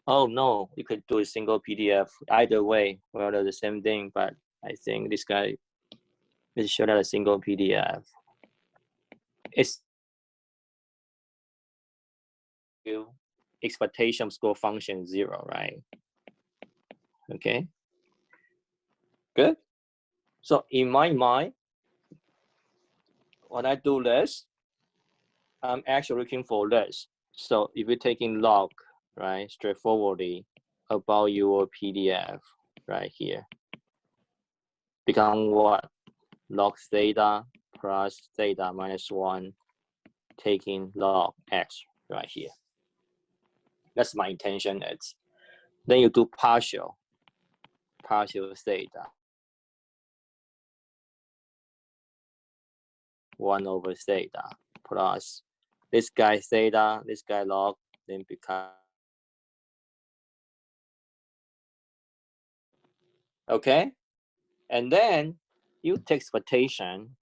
Oh no, you could do a single PDF. Either way, well, they're the same thing. But I think this guy is showing a single PDF. It's expectation score function 0, right? Okay. Good. So in my mind, when I do this, I'm actually looking for this. So if you're taking log, right, straightforwardly about your PDF right here, become what? Log theta plus theta minus 1 taking log x right here. That's my intention. Then you do partial theta. 1 over theta plus this guy theta, this guy log, then become. Okay? And then you take expectation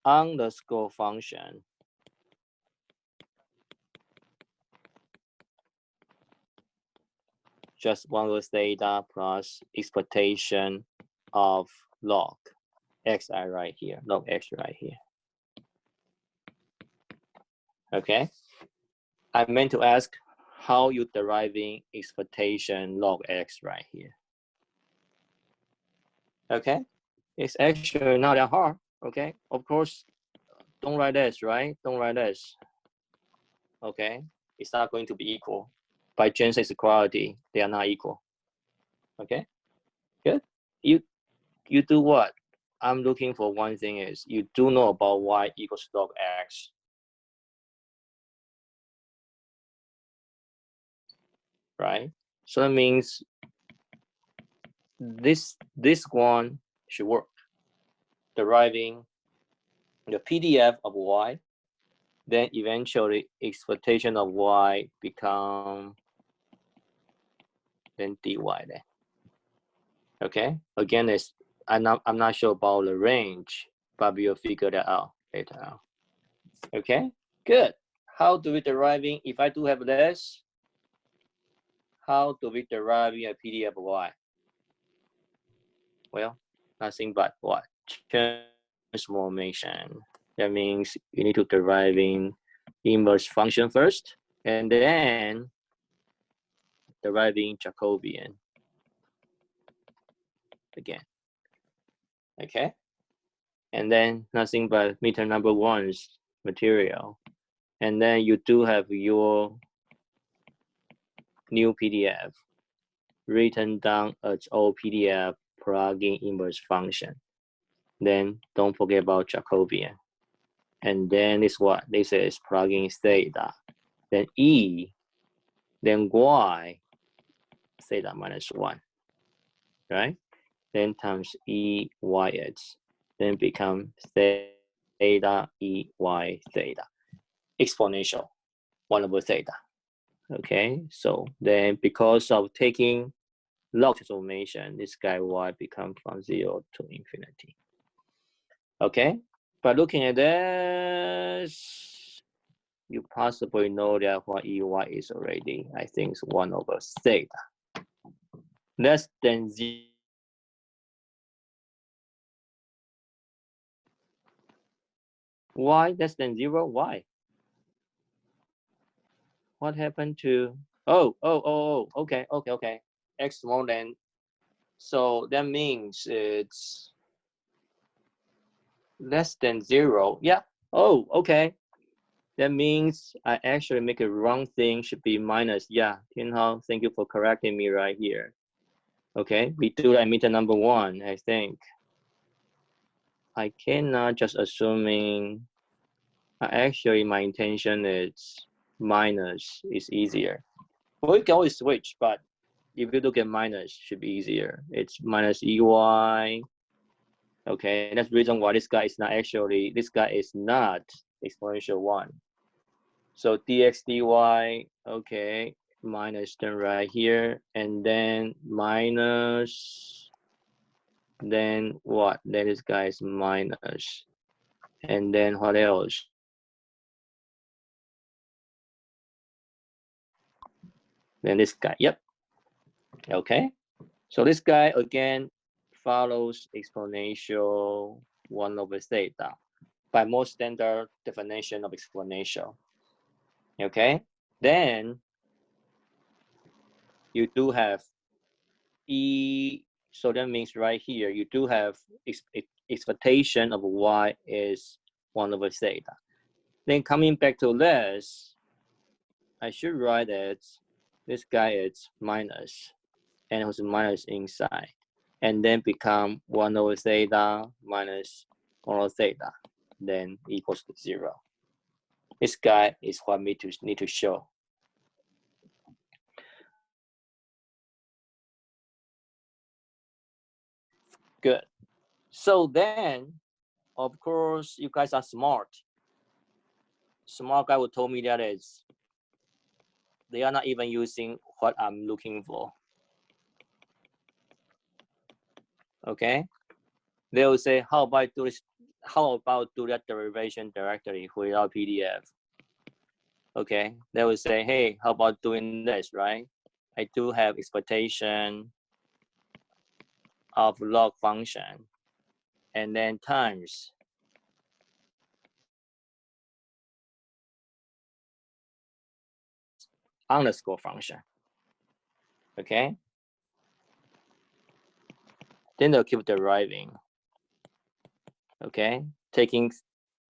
underscore function. Just 1 over theta plus expectation of log xi right here, log x right here. Okay? I meant to ask how you deriving expectation log x right here. Okay? It's actually not that hard. Okay? Of course, don't write this, right? Don't write this. Okay? It's not going to be equal. By Jensen's equality, they are not equal. Okay? Good? You do what? I'm looking for one thing is you do know about y equals log x. Right? So that means this one should work. Deriving the PDF of y, then eventually expectation of y become then dy then. Okay. Again, I'm not sure about the range, but we'll figure that out later on. Okay. Good. How do we deriving? If I do have this, how do we deriving a PDF of y? Well, nothing but what? Transformation. That means you need to deriving inverse function first, and then deriving Jacobian again. Okay? And then nothing but meter number one's material. And then you do have your new PDF written down as old PDF plug-in inverse function. Then don't forget about Jacobian. And then this what? This is plug-in theta. Then E, then Y, theta minus 1. Right? Then times E, YX. Then become theta, E, Y, theta. Exponential, 1 over theta. Okay, so then because of taking log transformation, this guy y become from 0 to infinity. Okay, but looking at this, you possibly know that what ey is already, I think, is 1 over theta. Less than 0. Why less than 0? Why? What happened to? Oh, okay. X more than. So that means it's less than 0. Yeah. Oh, okay. That means I actually make a wrong thing, should be minus. Yeah, Tianhao, thank you for correcting me right here. Okay, we do emitter number 1, I think. I cannot just assuming, actually my intention is minus is easier. Well, you can always switch, but if you look at minus, should be easier. It's minus EY. Okay, that's the reason why this guy is not actually, this guy is not exponential 1. So dx dy, okay, minus then right here, and then minus, then what? Then this guy is minus, and then what else? Then this guy, yep. Okay. So this guy again follows exponential 1 over theta by more standard definition of exponential. Okay. Then you do have E, so that means right here you do have expectation of Y is 1 over theta. Then coming back to this, I should write it, this guy is minus, and also minus inside, and then become 1 over theta minus 1 over theta, then equals to 0. This guy is what we need to show. Good. So then, of course, you guys are smart. Smart guy would told me that is they are not even using what I'm looking for. Okay, they will say, how about do this? How about do that derivation directly without PDF? Okay, they will say, hey, how about doing this, right? I do have expectation of log function, and then times underscore function. Okay, then they'll keep deriving. Okay, taking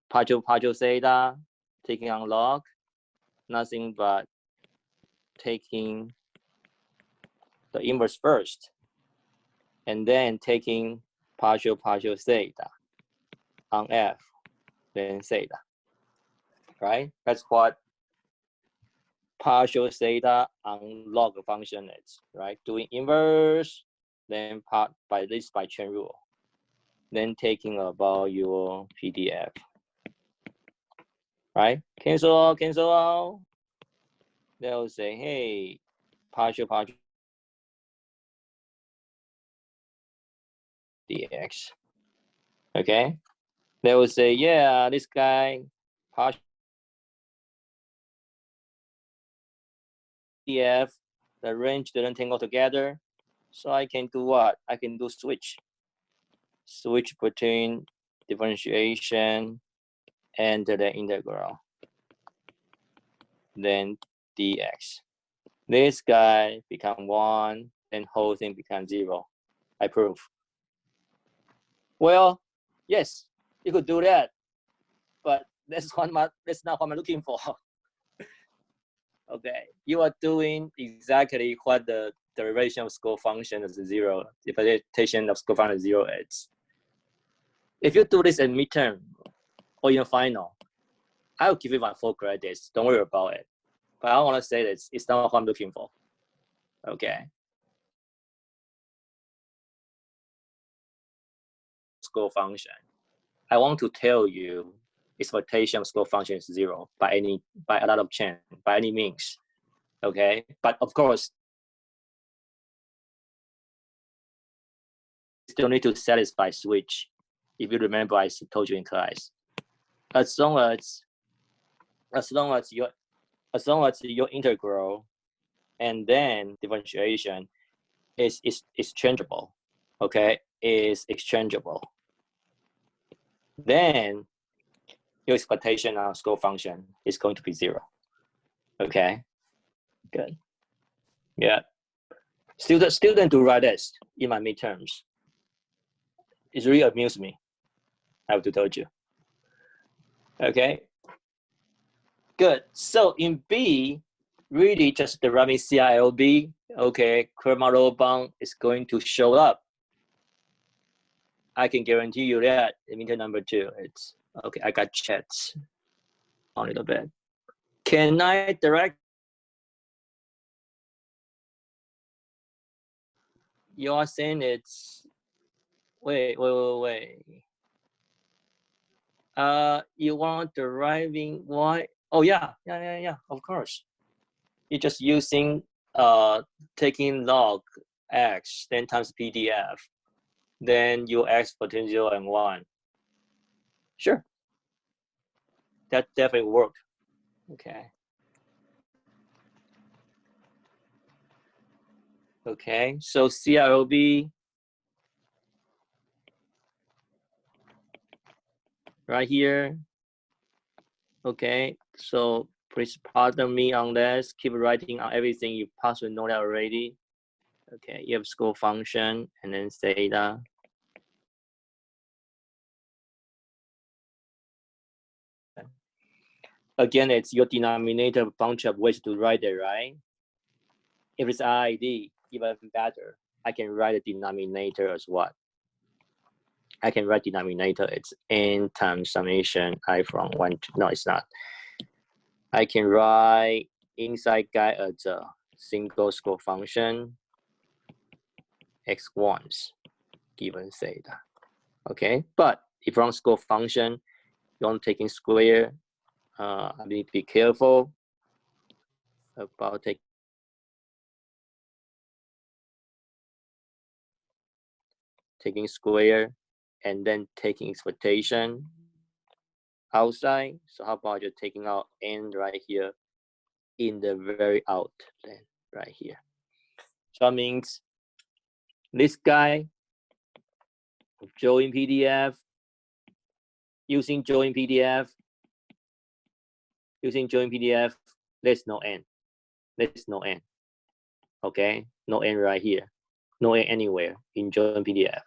partial theta, taking on log, nothing but taking the inverse first, and then taking partial theta on f, then theta, right? That's what partial theta on log function is, right? Doing inverse, then part by this by chain rule, then taking about your PDF, right? Cancel out. They'll say, hey, partial dx. Okay, they will say, yeah, this guy partial PDF, the range didn't tangle together, so I can do what? I can do switch between differentiation and the integral, then dx. This guy become 1, then whole thing becomes 0. I prove. Well, yes, you could do that, but that's not what I'm looking for. Okay, you are doing exactly what the derivation of scope function is 0, the interpretation of scope function is 0 is. If you do this in midterm or in final, I'll give you my full credits. Don't worry about it. But I want to say this, it's not what I'm looking for. Okay. Scope function. I want to tell you expectation of scope function is 0 by a lot of chance, by any means. Okay. But of course, you still need to satisfy switch. If you remember, I told you in class. As long as your integral and then differentiation is exchangeable, okay, is exchangeable, then your expectation on scope function is going to be 0. Okay, good. Yeah, student do write this in my midterms. It really amused me, I have to tell you. Okay, good. So in B, really just deriving CILB, okay, Kerr-Model is going to show up. I can guarantee you that in midterm number 2, it's okay. I got chats a little bit. Can I direct? You are saying it's wait. You want deriving y? Oh yeah. Of course. You're just using taking log x then times PDF, then you x between 0 and 1. Sure. That definitely work. Okay. Okay, so CROB right here. Okay, so please pardon me on this. Keep writing on everything. You possibly know that already. Okay, you have score function and then theta. Again, it's your denominator bunch of ways to write it, right? If it's RID, even better. I can write the denominator as what? I can write denominator, it's n times summation I from 1 to, no, it's not. I can write inside guy as a single score function, x1s given theta. Okay, but if you want score function, you want taking square, I need to be careful about taking square and then taking expectation outside. So how about you're taking out n right here in the very out, then right here. So that means this guy join PDF, using join PDF, there's no n. There's no n. Okay, no n right here, no n anywhere in join PDF.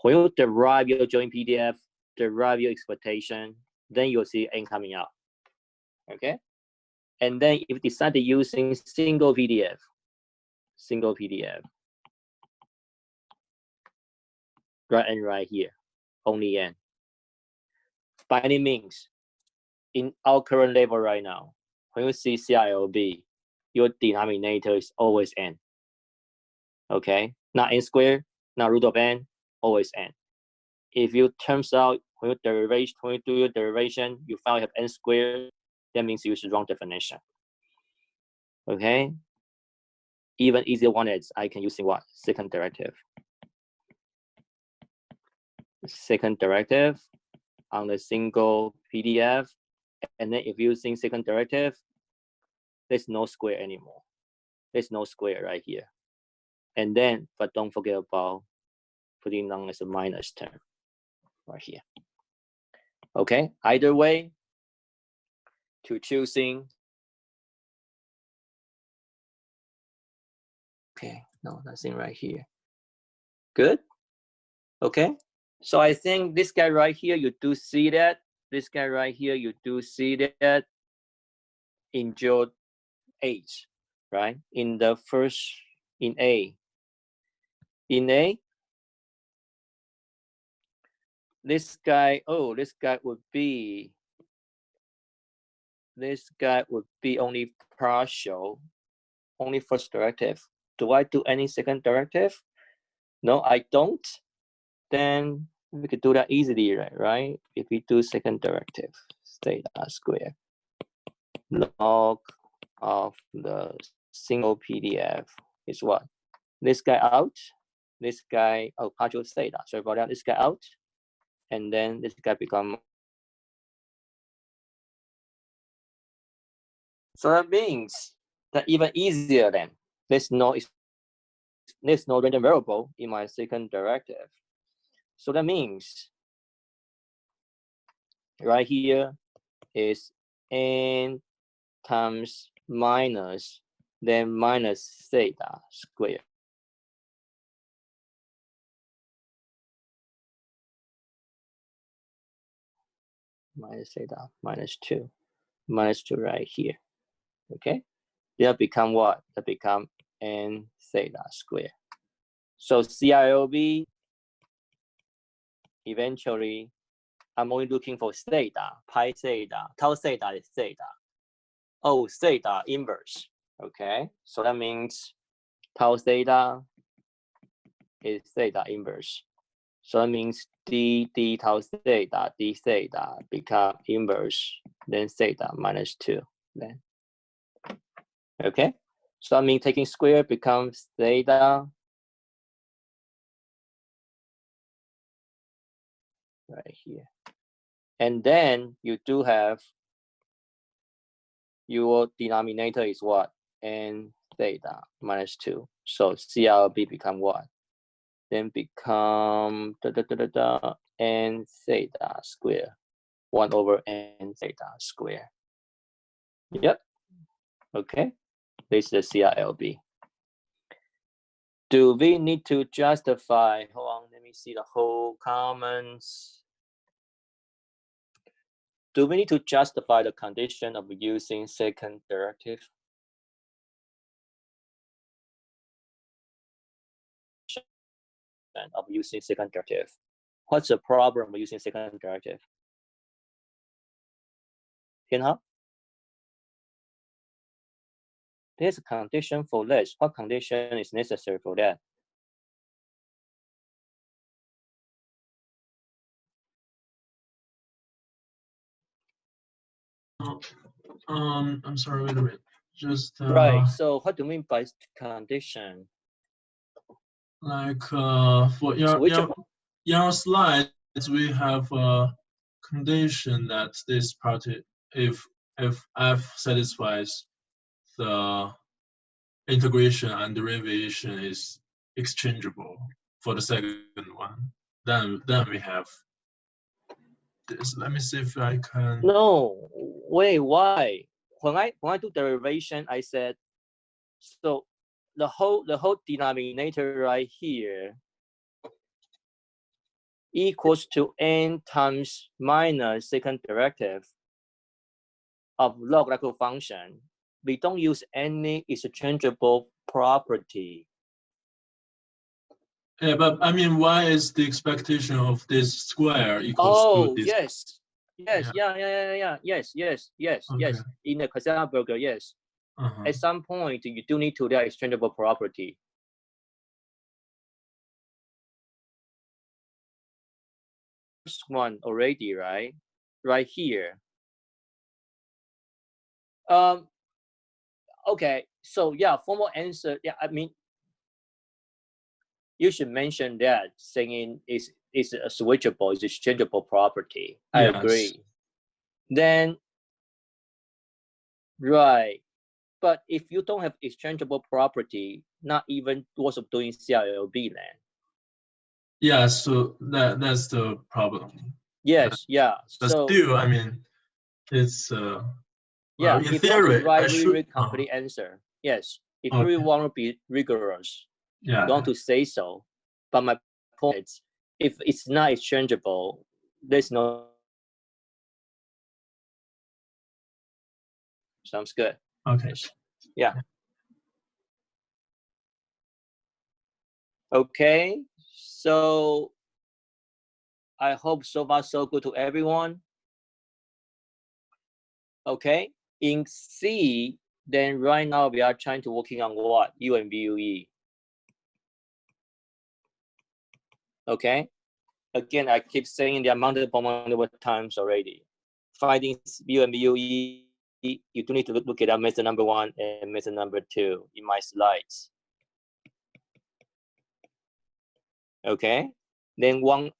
When you derive your join PDF, derive your expectation, then you'll see n coming out. Okay, and then if you decide to using single PDF, right n right here, only n. By any means, in our current level right now, when you see CILB, your denominator is always n. Okay, not n squared, not root of n, always n. If you turns out when you do your derivation, you found you have n squared, that means you use the wrong definition. Okay, even easier one is I can use what? Second derivative. Second derivative on the single PDF, and then if using second derivative, there's no square anymore. There's no square right here. And then, but don't forget about putting down as a minus term right here. Okay, either way, to choosing. Okay, no, nothing right here. Good. Okay, so I think this guy right here, you do see that. This guy right here, you do see that in your H, right? In the first, in A. In A, this guy, oh, this guy would be only partial, only first derivative. Do I do any second derivative? No, I don't. Then we could do that easily, right? If we do second derivative, theta squared log of the single PDF is what? This guy out, this guy, oh, partial theta, sorry about that, this guy out, and then this guy become. So that means that even easier then, there's no random variable in my second derivative. So that means right here is n times minus, then minus theta squared. Minus theta, minus 2 right here. Okay, that become what? That become n theta squared. So CILB, eventually, I'm only looking for theta, pi theta, tau theta is theta. Oh, theta inverse. Okay, so that means tau theta is theta inverse. So that means d tau theta, d theta become inverse, then theta minus 2. Then, okay, so that means taking square becomes theta right here. And then you do have your denominator is what? N theta minus 2. So CLB become what? Then become n theta square. 1 over n theta square. Yep. Okay. This is the CLB. Do we need to justify? Hold on, let me see the whole comments. Do we need to justify the condition of using second derivative? Of using second derivative. What's the problem of using second derivative? Tianhao? There's a condition for this. What condition is necessary for that? I'm sorry, wait a minute. Just right. So what do you mean by condition? Like for your slides, we have a condition that this party, if f satisfies the integration and derivation is exchangeable for the second one, then we have this. Let me see if I can. No, wait, why? When I do derivation, I said so the whole denominator right here equals to n times minus second derivative of log local function. We don't use any exchangeable property. Yeah, but I mean, why is the expectation of this square equals to this? Yes. Yes, yeah. Yes. In the Cassandra, yes. At some point, you do need to that exchangeable property. First one already, right? Right here. Okay, so yeah, formal answer. Yeah, I mean, you should mention that saying is a switchable, is exchangeable property. I agree. Then, right. But if you don't have exchangeable property, not even worth of doing CLB then. Yeah, so that's the problem. Yes, yeah. But so still, I mean, it's yeah. well, in If theory, you want to write I should really complete answer, yes. If okay. you want to be rigorous, yeah, you want to say so. But my point is, if it's not exchangeable, there's no. Sounds good. Okay. Yeah. Okay. So I hope so far so good to everyone. Okay. In C, then right now we are trying to working on what? U and VUE. Okay. Again, I keep saying the multiple times already. Finding U and VUE, you do need to look at method number 1 and method number 2 in my slides. Okay. Then one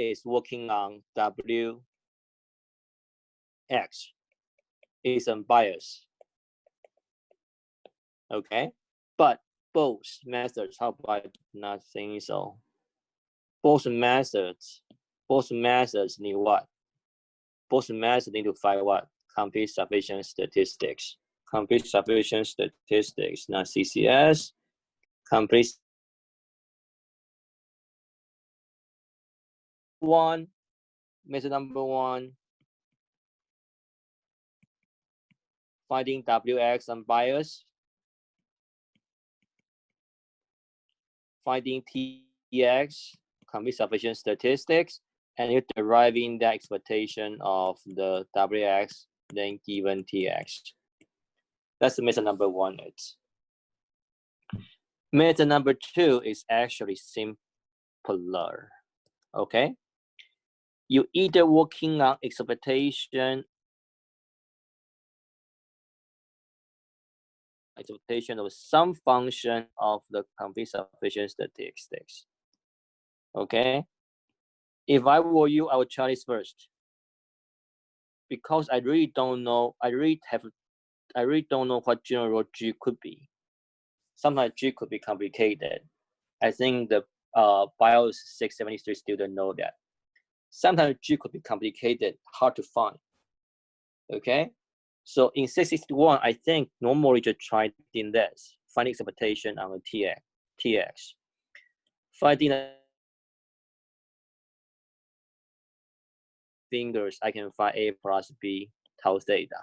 is working on WX. Is unbiased. Okay. But both methods, how about not saying so? Both methods need what? Both methods need to find what? Complete sufficient statistics. Complete sufficient statistics, not CCS. Complete one, method number 1, finding WX unbiased, finding TX, complete sufficient statistics, and you're deriving the expectation of the WX then given TX. That's the method number 1. Method number 2 is actually simpler. Okay. You either working on expectation of some function of the complete sufficient statistics. Okay. If I were you, I would try this first. Because I really don't know. I really don't know what general G could be. sometimes G could be complicated. I think the bios663 student know that. Sometimes G could be complicated, hard to find. Okay, so in 661, I think normally just try in this, finding expectation on the TX. Finding the fingers, I can find A plus B tau theta.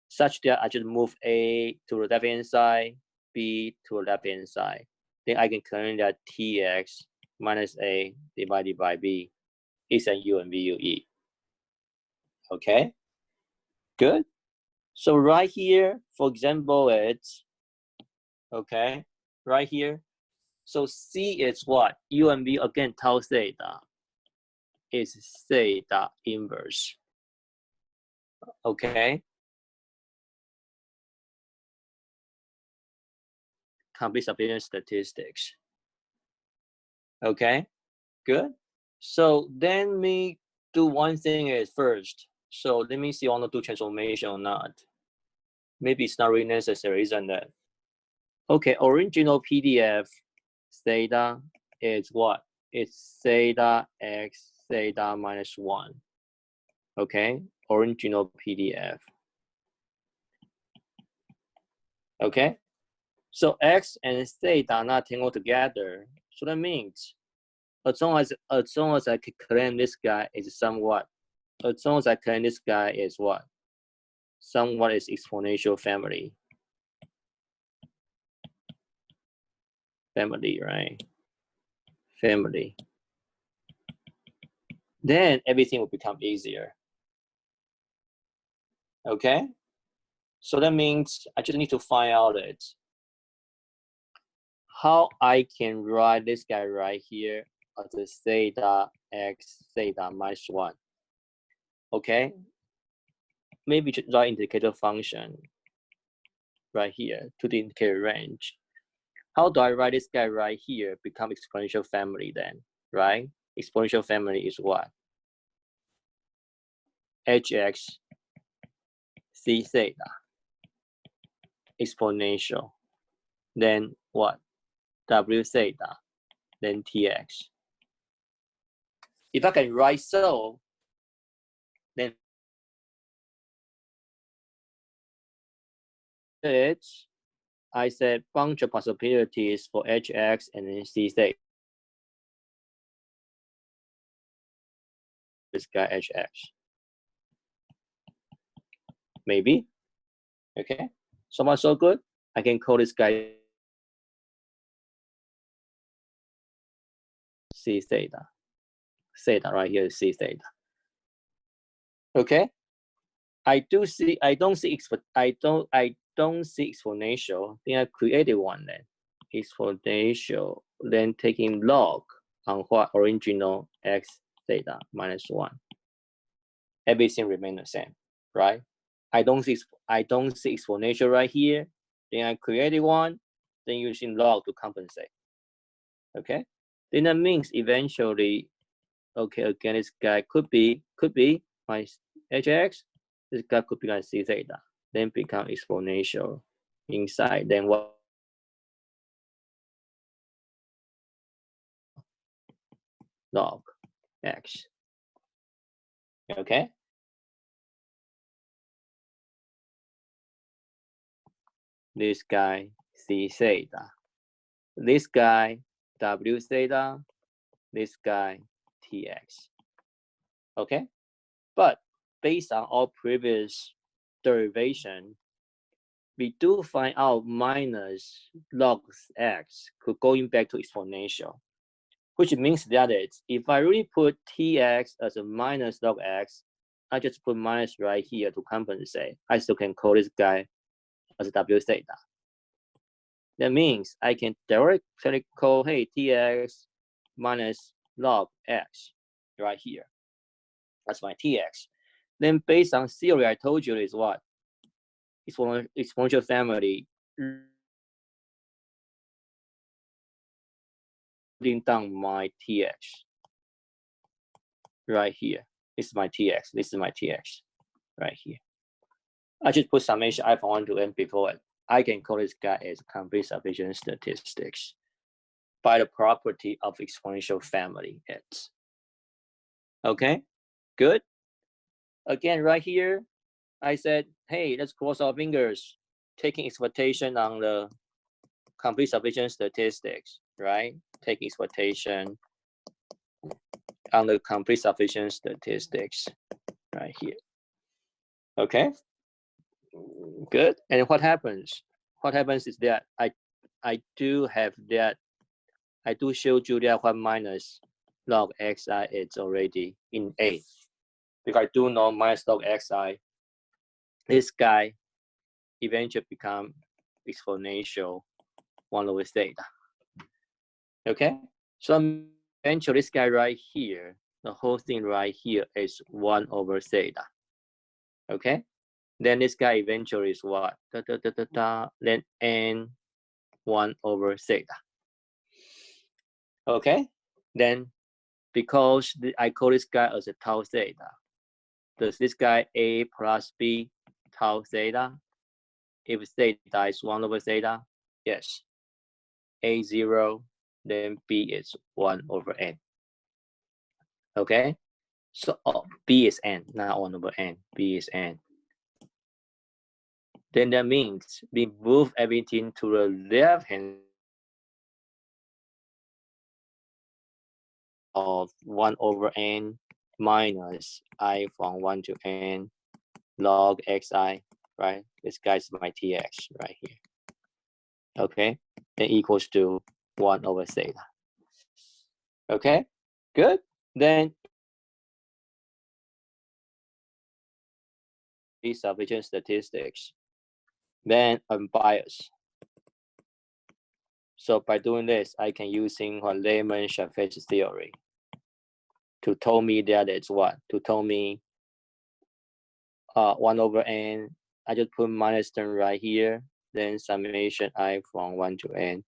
Such that I just move A to the left hand side, B to the left hand side. Then I can claim that TX minus A divided by B is an U and VUE. Okay, good. So right here, for example, it's, okay, right here. So C is what? U and V, again, tau theta is theta inverse. Okay. Complete substitution statistics. Okay, good. So then me do one thing is first. So let me see, I want to do transformation or not. Maybe it's not really necessary, isn't it? Okay, original PDF theta is what? It's theta x theta minus 1. Okay, original PDF. Okay, so x and theta are not tangled together. So that means as long as I can claim this guy is somewhat, as long as I claim this guy is what? Somewhat is exponential family. Family, right? Family. Then everything will become easier. Okay? So that means I just need to find out it. How I can write this guy right here as a theta x theta minus 1. Okay? Maybe just write indicator function right here to the indicator range. How do I write this guy right here? Become exponential family then, right? Exponential family is what? Hx c theta exponential. Then what? W theta, then Tx. If I can write so, then it's, I said bunch of possibilities for Hx and then C theta. This guy Hx. Maybe. Okay. So much so good. I can call this guy C theta. Theta right here is C theta. Okay. I don't see exponential. Then I created one then. Exponential, then taking log on what? Original x theta minus 1. Everything remains the same, right? I don't see exponential right here. Then I created one, then using log to compensate. Okay? Then that means eventually, okay, again, this guy could be my hx. This guy could be like c theta, then become exponential inside. Then what? Log x. Okay. This guy c theta. This guy w theta. This guy tx. Okay. But based on our previous derivation, we do find out minus log x could going back to exponential, which means that it's, if I really put tx as a minus log x, I just put minus right here to compensate. I still can call this guy as a w theta. That means I can directly call, hey, tx minus log x right here. That's my tx. Then based on theory, I told you is what? Exponential family writing down my tx right here. This is my tx. This is my tx right here. I just put summation I from 1 to n before it. I can call this guy as complete sufficient statistics by the property of exponential family X. Okay, good. Again, right here, I said, hey, let's cross our fingers, taking expectation on the complete sufficient statistics, right? Take expectation on the complete sufficient statistics right here. Okay, good. And what happens? What happens is that I do have that, I do show you that 1 minus log xi is already in A. Because I do know minus log xi, this guy eventually become exponential 1 over theta. Okay, so eventually this guy right here, the whole thing right here is 1 over theta. Okay, then this guy eventually is what? Then n 1 over theta. Okay, then because I call this guy as a tau theta, does this guy A plus B tau theta? If theta is 1 over theta, yes. A 0, then B is 1 over n. Okay, so B is n, not 1 over n. B is n. Then that means we move everything to the left hand of 1 over n minus I from 1 to n log xi, right? This guy's my tx right here. Okay, then equals to 1 over theta. Okay, good. Then sufficient statistics, then unbiased. So by doing this, I can using what Lehmann-Schaffer's theory to tell me that it's what? To tell me 1 over n, I just put minus term right here, then summation I from 1 to n,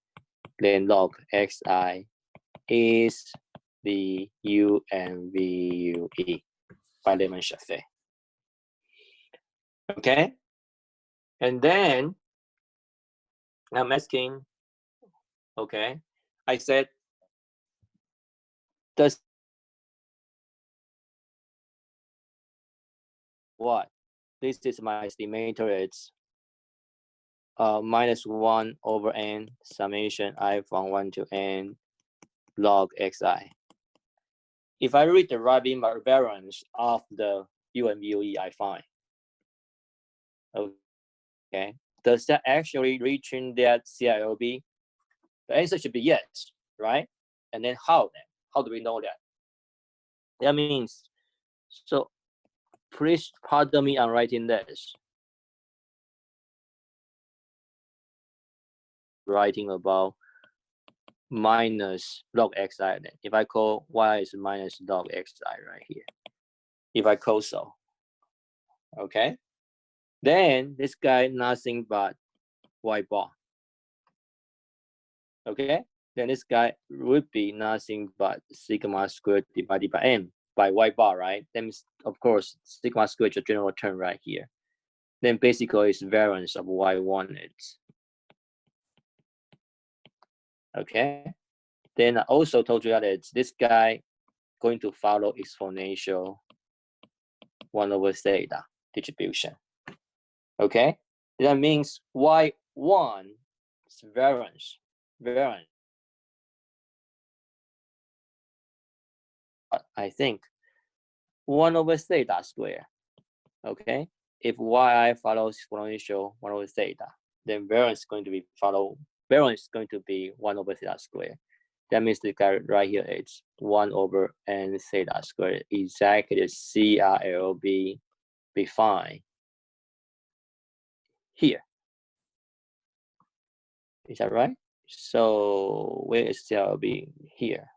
then log xi is the u and vue by Lehmann-Schaffer. Okay, and then I'm asking, okay, I said, does what? This is my estimator, it's minus 1 over n summation I from 1 to n log xi. If I read the right beam variance of the u and vue, I find. Okay, does that actually reaching that CILB? The answer should be yes, right? And then how then? How do we know that? That means, so please pardon me on writing this. Writing about minus log xi then. If I call y is minus log xi right here. If I call so. Okay. Then this guy nothing but y bar. Okay. Then this guy would be nothing but sigma squared divided by m by y bar, right? Then of course sigma squared is a general term right here. Then basically it's variance of y1 is. Okay. Then I also told you that it's this guy going to follow exponential 1 over theta distribution. Okay, that means y1 is variance. I think 1 over theta square. Okay, if yi follows exponential 1 over theta, then variance is going to be 1 over theta square. That means the guy right here is 1 over n theta squared, exactly the CRLB defined here. Is that right? So where is CRLB here?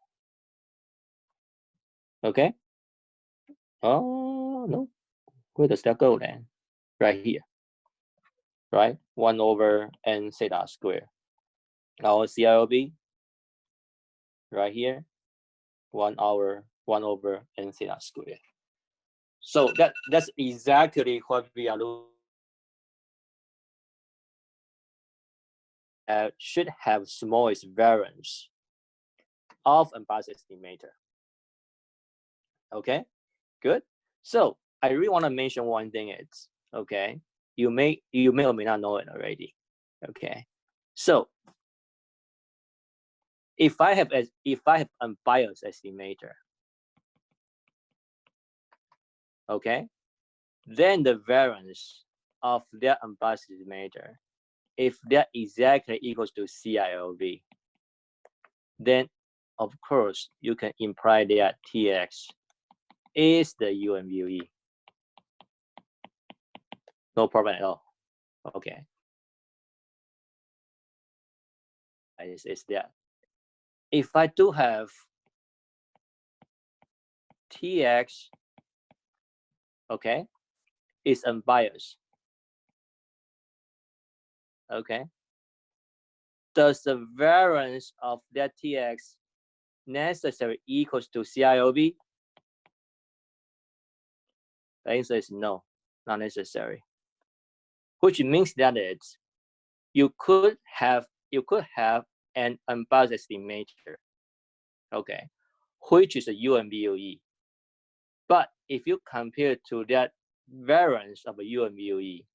Okay. Oh no, where does that go then? Right here, right? 1 over n theta square. Our CRLB right here, 1 over n theta square. So that's exactly what we are looking should have smallest variance of unbiased estimator. Okay, good. So I really want to mention one thing. It's okay. You may or may not know it already. Okay, so if I have unbiased estimator, okay, then the variance of their unbiased estimator, if they're exactly equals to CILB, then of course you can imply that TX is the UMUE. No problem at all. Okay. Is that if I do have TX, okay, is unbiased. Okay. Does the variance of that TX necessary equals to CILB? The answer is no, not necessary. Which means that it's you could have an unbiased estimator, okay, which is a UMBUE. But if you compare to that variance of a UMBUE,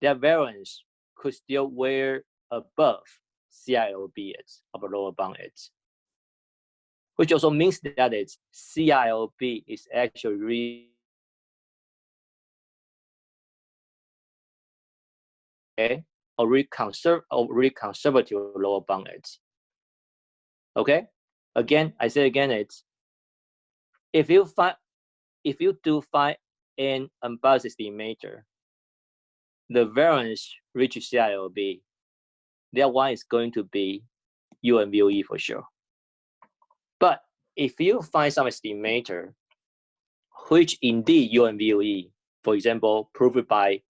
that variance could still wear above CILB of a lower bound edge, which also means that it's CILB is actually okay, a really conservative lower bound edge. Okay, again, I say again, it's if you do find an unbiased estimator, the variance reaches CILB, that one is going to be UMBUE for sure. But if you find some estimator which indeed UMBUE, for example, proved by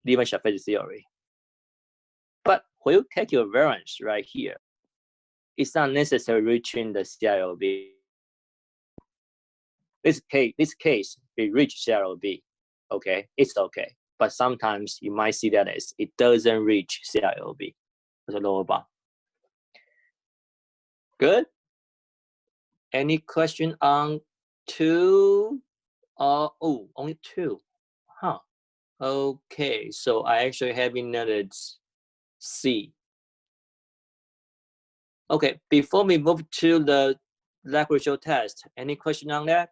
Lieberman-Shaffer theory, but when you take your variance right here, it's not necessarily reaching the CILB. This case, we reach CILB, okay, it's okay. But sometimes you might see that as it doesn't reach CILB as a lower bound. Good. Any question on 2? Oh, only 2. Huh. Okay, so I actually have noted C. Okay, before we move to the lag ratio test, any question on that?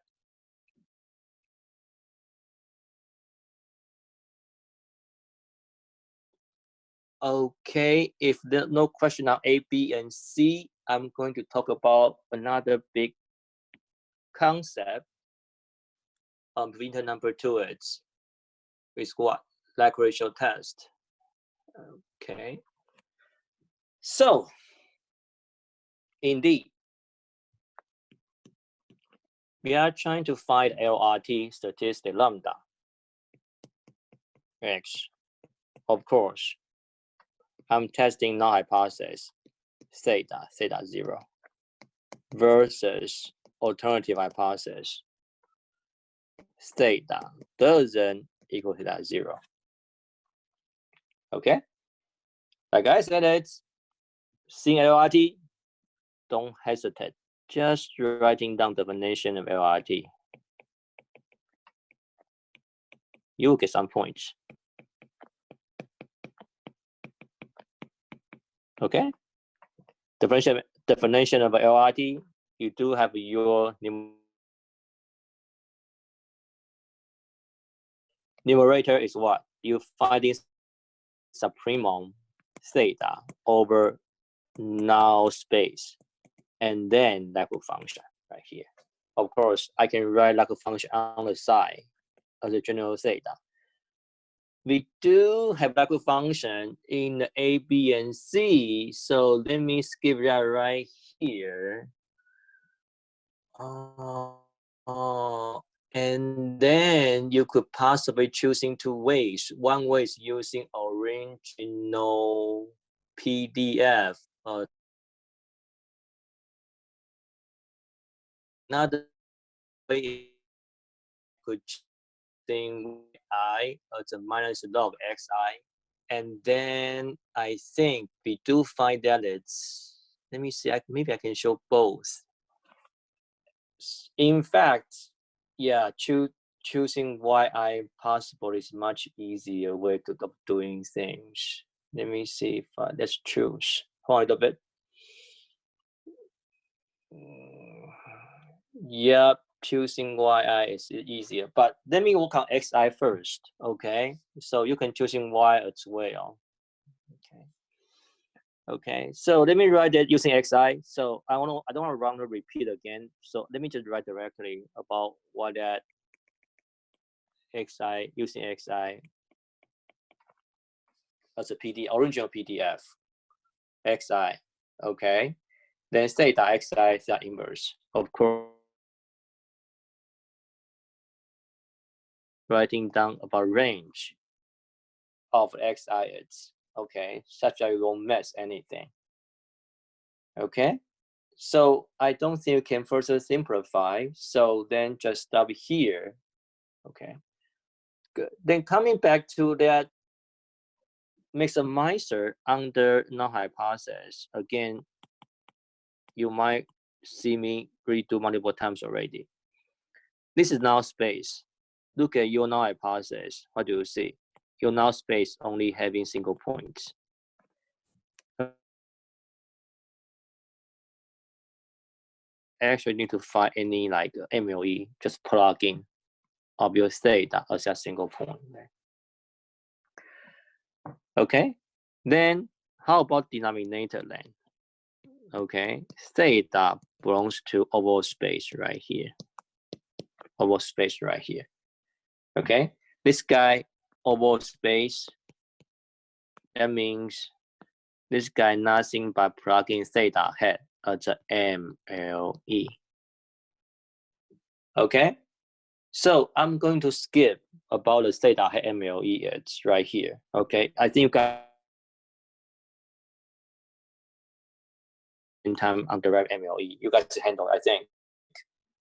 Okay, if there's no question on A, B, and C, I'm going to talk about another big concept winter number 2 is what? Lag ratio test. Okay. So, indeed, we are trying to find LRT statistic lambda X. Of course, I'm testing null hypothesis theta 0 versus alternative hypothesis theta doesn't equal theta 0. Okay, like I said, it's seeing LRT, don't hesitate, just writing down definition of LRT. You will get some points. Okay, definition of LRT, you do have your numerator is what? You finding supremum theta over null space, and then Laplace function right here. Of course, I can write Laplace function on the side as a general theta. We do have Laplace function in A, B, and C, so let me skip that right here. And then you could possibly choosing 2 ways. One way is using original PDF. Another way could think I as a minus log xi And then I think we do find that it's, let me see, maybe I can show both. In fact, yeah, choosing yi possible is much easier way to doing things. Let me see if let's choose. Hold on a little bit. Yep, choosing yi is easier, but let me work on xi first, okay? So you can choosing y as well. Okay, so let me write that using xi. So I don't want to run the repeat again. So let me just write directly about what that xi using xi as a original PDF xi. Okay, then theta xi is the inverse. Of course, writing down about range of xi is okay, such that you won't miss anything. Okay. So I don't think you can further simplify. So then just stop here. Okay, good. Then coming back to that maximizer under null hypothesis, again, you might see me redo multiple times already. This is null space. Look at your null hypothesis. What do you see? Your null space only having single points. Actually need to find any like MLE, just plug in of your theta as a single point. Okay, then how about denominator then? Okay, theta belongs to oval space right here. Oval space right here. Okay, this guy oval space, that means this guy nothing but plugging theta head as a MLE. Okay, so I'm going to skip about the theta head MLE. It's right here. Okay, I think you guys in time on derived MLE, you guys handle, I think.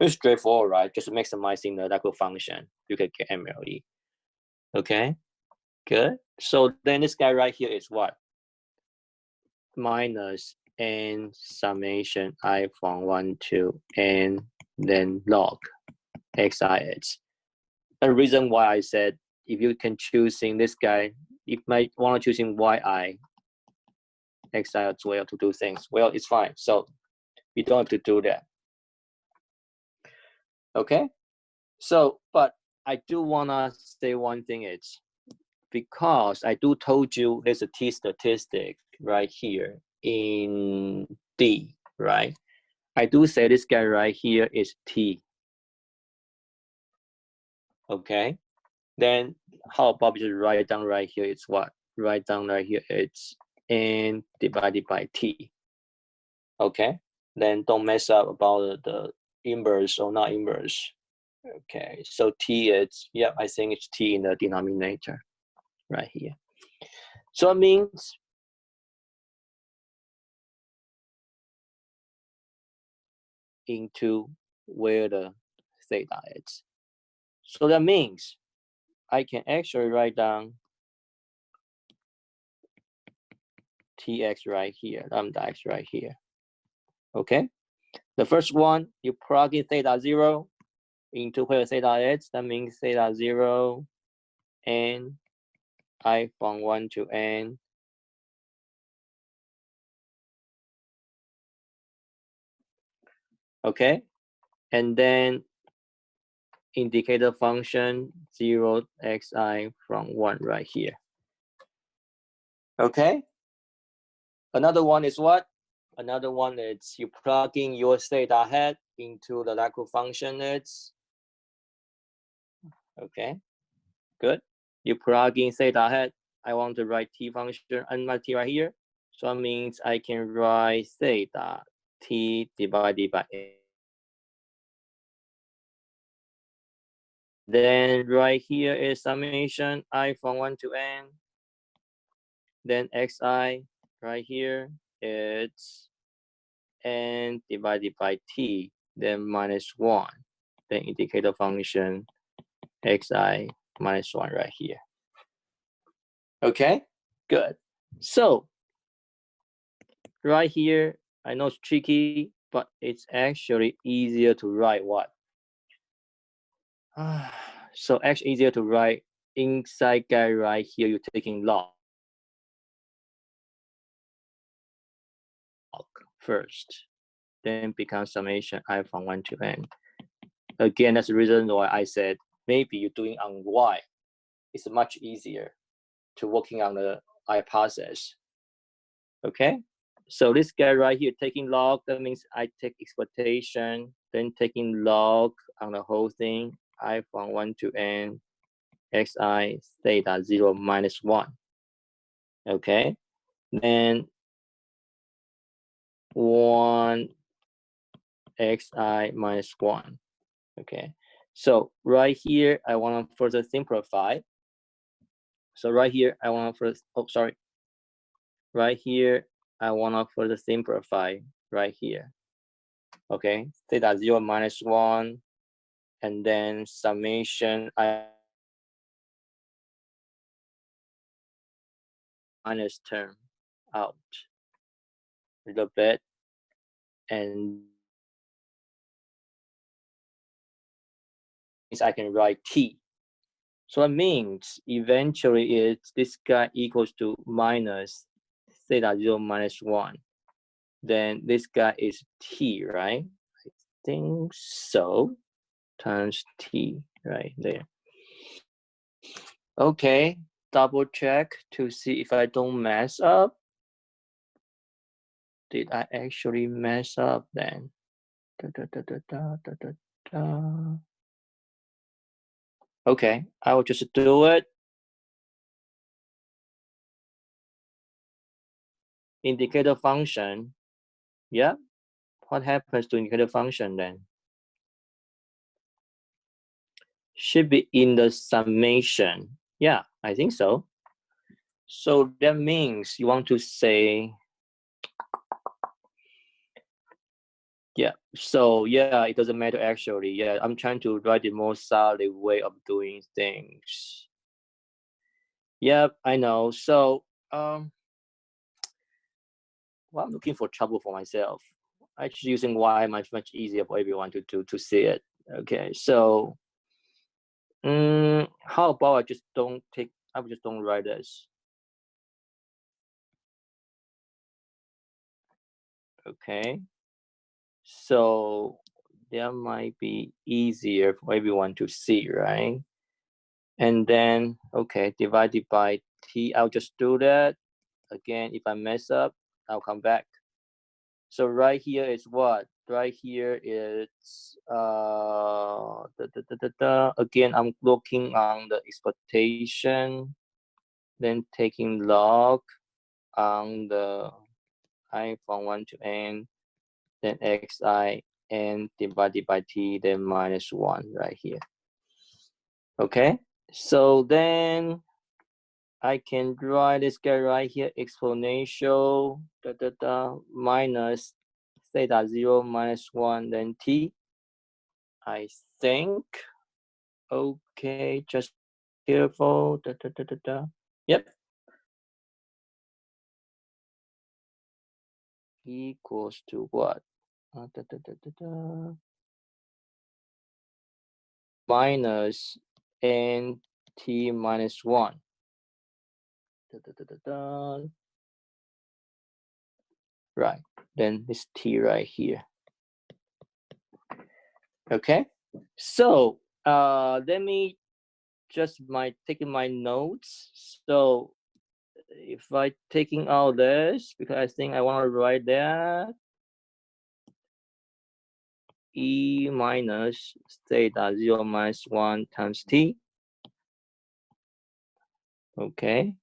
It's straightforward, right? Just maximizing the local function, you can get MLE. Okay, good. So then this guy right here is what? Minus n summation I from 1 to n, then log xix. The reason why I said if you can choosing this guy, you might want to choosing yi xi as well to do things. Well, it's fine. So you don't have to do that. Okay. So, but I do wanna say one thing is because I do told you there's a t statistic right here in D, right? I do say this guy right here is t. Okay. Then how about just write down right here? It's what? Write down right here. It's n divided by t. Okay. Then don't mess up about the inverse or not inverse. Okay. So t is, yeah, I think it's t in the denominator right here. So it means into where the theta is. So that means I can actually write down tx right here, lambda x right here. Okay. The first one, you plug in theta 0 into where theta is. That means theta 0 and I from 1 to n. Okay. And then indicator function 0 xi from 1 right here. Okay. Another one is what? Another one is you plug in your theta head into the local function. It's okay. Good. You plug in theta head. I want to write t function and my t right here. So that means I can write theta t divided by a. Then right here is summation I from 1 to n. Then xi right here, it's n divided by t, then minus 1. Then indicator function xi minus 1 right here. Okay, Good. So right here, I know it's tricky, but it's actually easier to write what? So actually easier to write inside guy right here, you're taking log first, then becomes summation I from 1 to n. Again, that's the reason why I said maybe you're doing on y. It's much easier to working on the hypothesis. Okay, so this guy right here taking log, that means I take expectation, then taking log on the whole thing, I from 1 to n, xi theta 0 minus 1. Okay, then 1 xi minus 1. Okay, so right here, I want to further simplify. So right here, I want to first, oh, sorry. Right here, I want to further simplify right here. Okay, theta 0 minus 1, and then summation I minus term out a little bit, and I can write t. So that means eventually it's this guy equals to minus theta 0 minus 1. Then this guy is t, right? I think so, times t right there. Okay, double check to see if I don't mess up. Did I actually mess up then? Okay, I will just do it. Indicator function. Yeah, what happens to indicator function then? Should be in the summation. Yeah, I think so. So that means you want to say, yeah, so yeah, it doesn't matter actually. Yeah, I'm trying to write the most solid way of doing things. Yep, I know. So well, I'm looking for trouble for myself. Actually using y much easier for everyone to see it. Okay, so how about I just don't write this. Okay, so that might be easier for everyone to see, right? And then okay, divided by t, I'll just do that again. If I mess up, I'll come back. So right here is what? Right here is again, I'm looking on the expectation, then taking log on the I from 1 to n, then xi n divided by t, then minus 1 right here. Okay, so then I can write this guy right here, exponential minus theta 0 minus 1, then t. I think. Okay, just careful. Yep. Equals to what? Minus n t minus 1. Right. Then this t right here. Okay. So let me just taking my notes. So if I taking out this, because I think I want to write that e minus theta 0 minus 1 times t. Okay,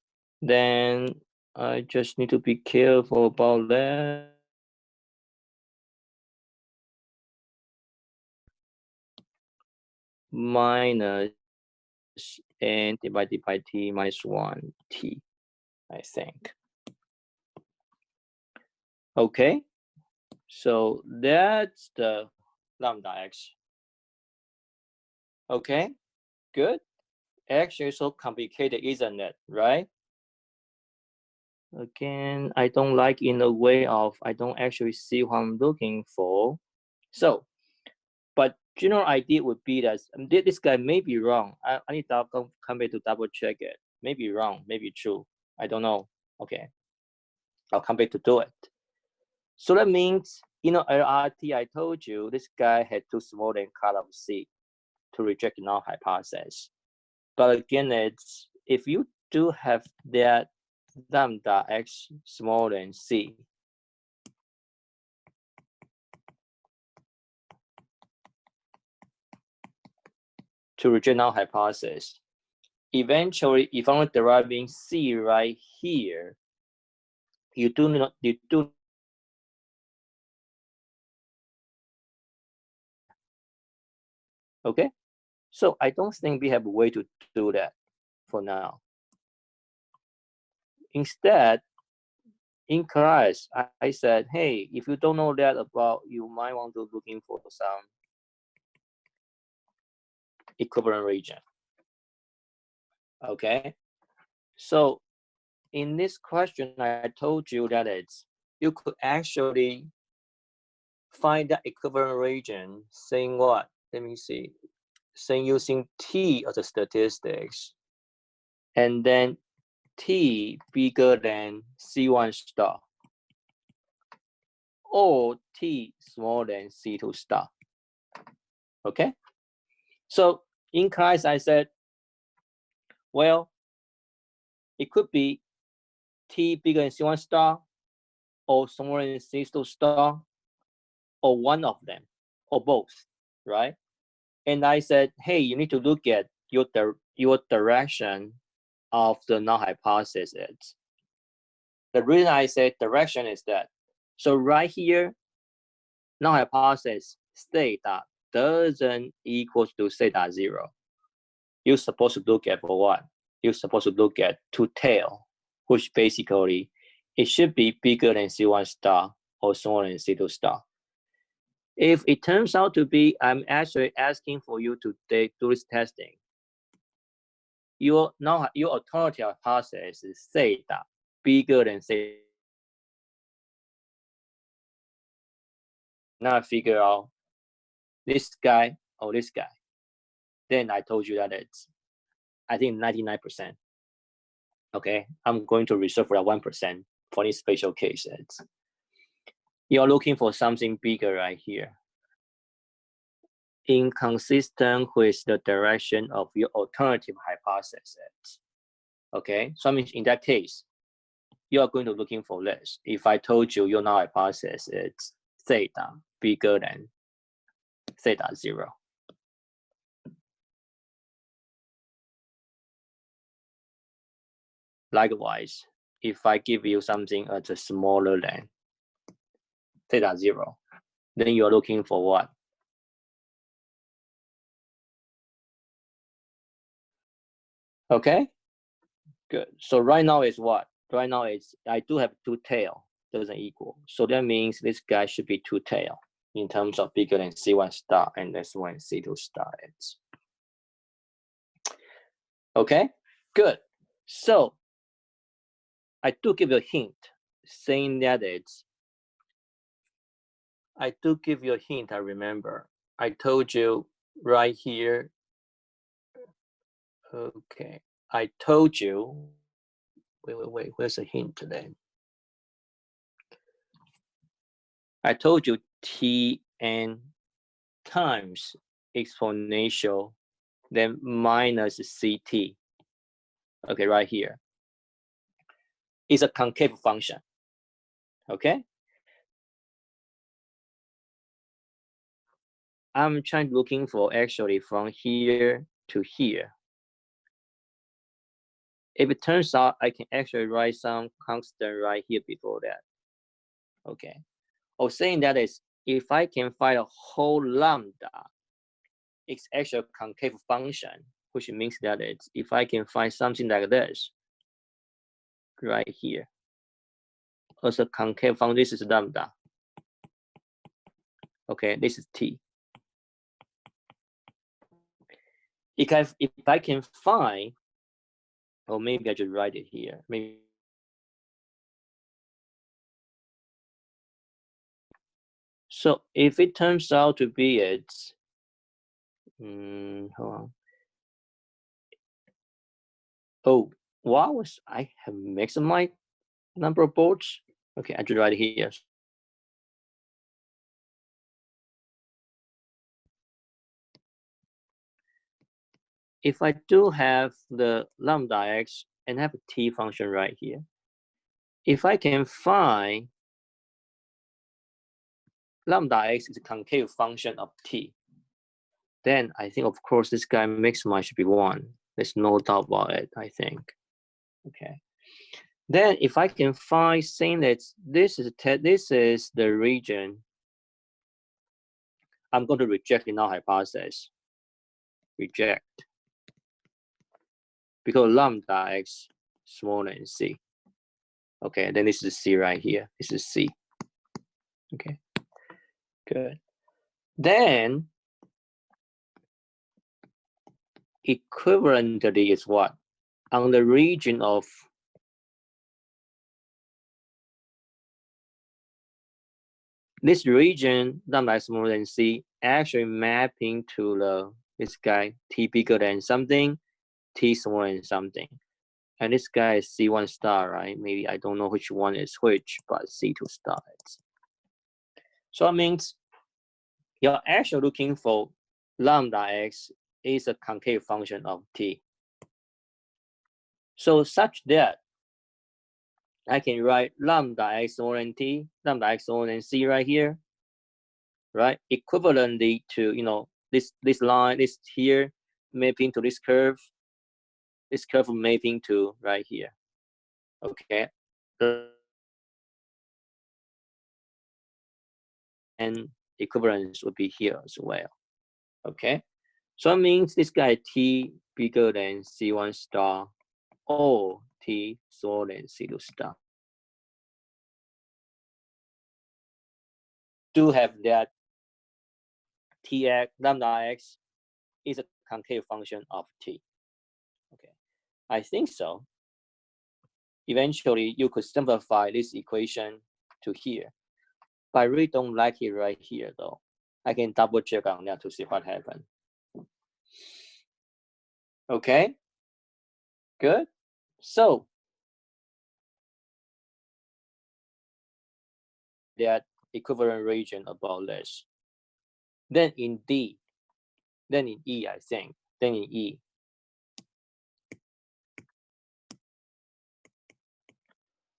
then I just need to be careful about that. Minus n divided by t minus 1 t, I think. Okay, so that's the lambda x. Okay, good. Actually, so complicated, isn't it? Right? Again, I don't like in the way of I don't actually see what I'm looking for. So, but general idea would be that this guy may be wrong. I need to come back to double check it. Maybe wrong, maybe true. I don't know. Okay, I'll come back to do it. So that means, LRT, I told you this guy had too small than cut off C to reject null hypothesis. But again, it's if you do have that lambda x smaller than C, to reject null hypothesis, eventually, if I'm deriving C right here, you do okay. So I don't think we have a way to do that for now. Instead, in class, I said, hey, if you don't know that about, you might want to looking for some equivalent region. Okay. So in this question, I told you that you could actually find that equivalent region saying what? Let me see. Saying using T as a statistics, and then T bigger than C1 star, or T smaller than C2 star. Okay. So in class, I said, well, it could be T bigger than C1 star, or smaller than C2 star, or one of them, or both, right? And I said, hey, you need to look at your direction of the null hypothesis. The reason I say direction is that, so right here, null hypothesis theta doesn't equal to theta 0. You're supposed to look at for what? You're supposed to look at two tail, which basically it should be bigger than C1 star or smaller than C2 star. If it turns out to be, I'm actually asking for you to do this testing. Your alternative hypothesis is theta bigger than theta. Now I figure out this guy or this guy. Then I told you that it's, I think 99%. Okay, I'm going to reserve for that 1% for these special cases. You're looking for something bigger right here, inconsistent with the direction of your alternative hypothesis. Okay, so I mean in that case, you are going to looking for this. If I told you your null hypothesis is theta bigger than theta 0. Likewise, if I give you something that's smaller than theta 0, then you're looking for what? Okay, good. So right now is what? Right now it's, I do have two tail, doesn't equal. So that means this guy should be two tail in terms of bigger than C1 star and this one C2 star is. Okay, good. So I do give you a hint saying that I do give you a hint, I remember. I told you right here. Okay, I told you, wait, where's the hint then? I told you Tn times exponential, then minus Ct. Okay, right here. It's a concave function. Okay? I'm trying looking for actually from here to here. If it turns out I can actually write some constant right here before that. Okay. Or saying that is, if I can find a whole lambda, it's actually a concave function, which means that it's, if I can find something like this, right here, as a concave function, this is lambda. Okay, this is t. If I can find, or maybe I just write it here, maybe So if it turns out to be it's, hold on. Oh, why was I have maximized number of boards? Okay, I just write it here. If I do have the lambda x and have a t function right here, if I can find lambda x is a concave function of t, then I think, of course, this guy maximize should be 1. There's no doubt about it, I think. Okay. Then if I can find saying that this is the region, I'm going to reject the null hypothesis. Reject. Because lambda x smaller than c. Okay, then this is c right here. This is c. Okay, good. Then equivalently is what? On the region of this region, lambda is smaller than c, actually mapping to this guy, t bigger than something, t smaller than something. And this guy is C1 star, right? Maybe I don't know which one is which, but C2 star is. So it means you're actually looking for lambda x is a concave function of t. So such that I can write lambda x more than t, lambda x more than c right here, right? Equivalently to, this line, this here, mapping to this curve mapping to right here. Okay. And equivalence would be here as well. Okay. So it means this guy t bigger than C1 star or t smaller than C2 star. Do have that tx lambda x is a concave function of t. Okay, I think so. Eventually, you could simplify this equation to here. But I really don't like it right here, though. I can double check on that to see what happened. Okay, good. So that equivalent region about this. Then in D, then in E, I think, then in E.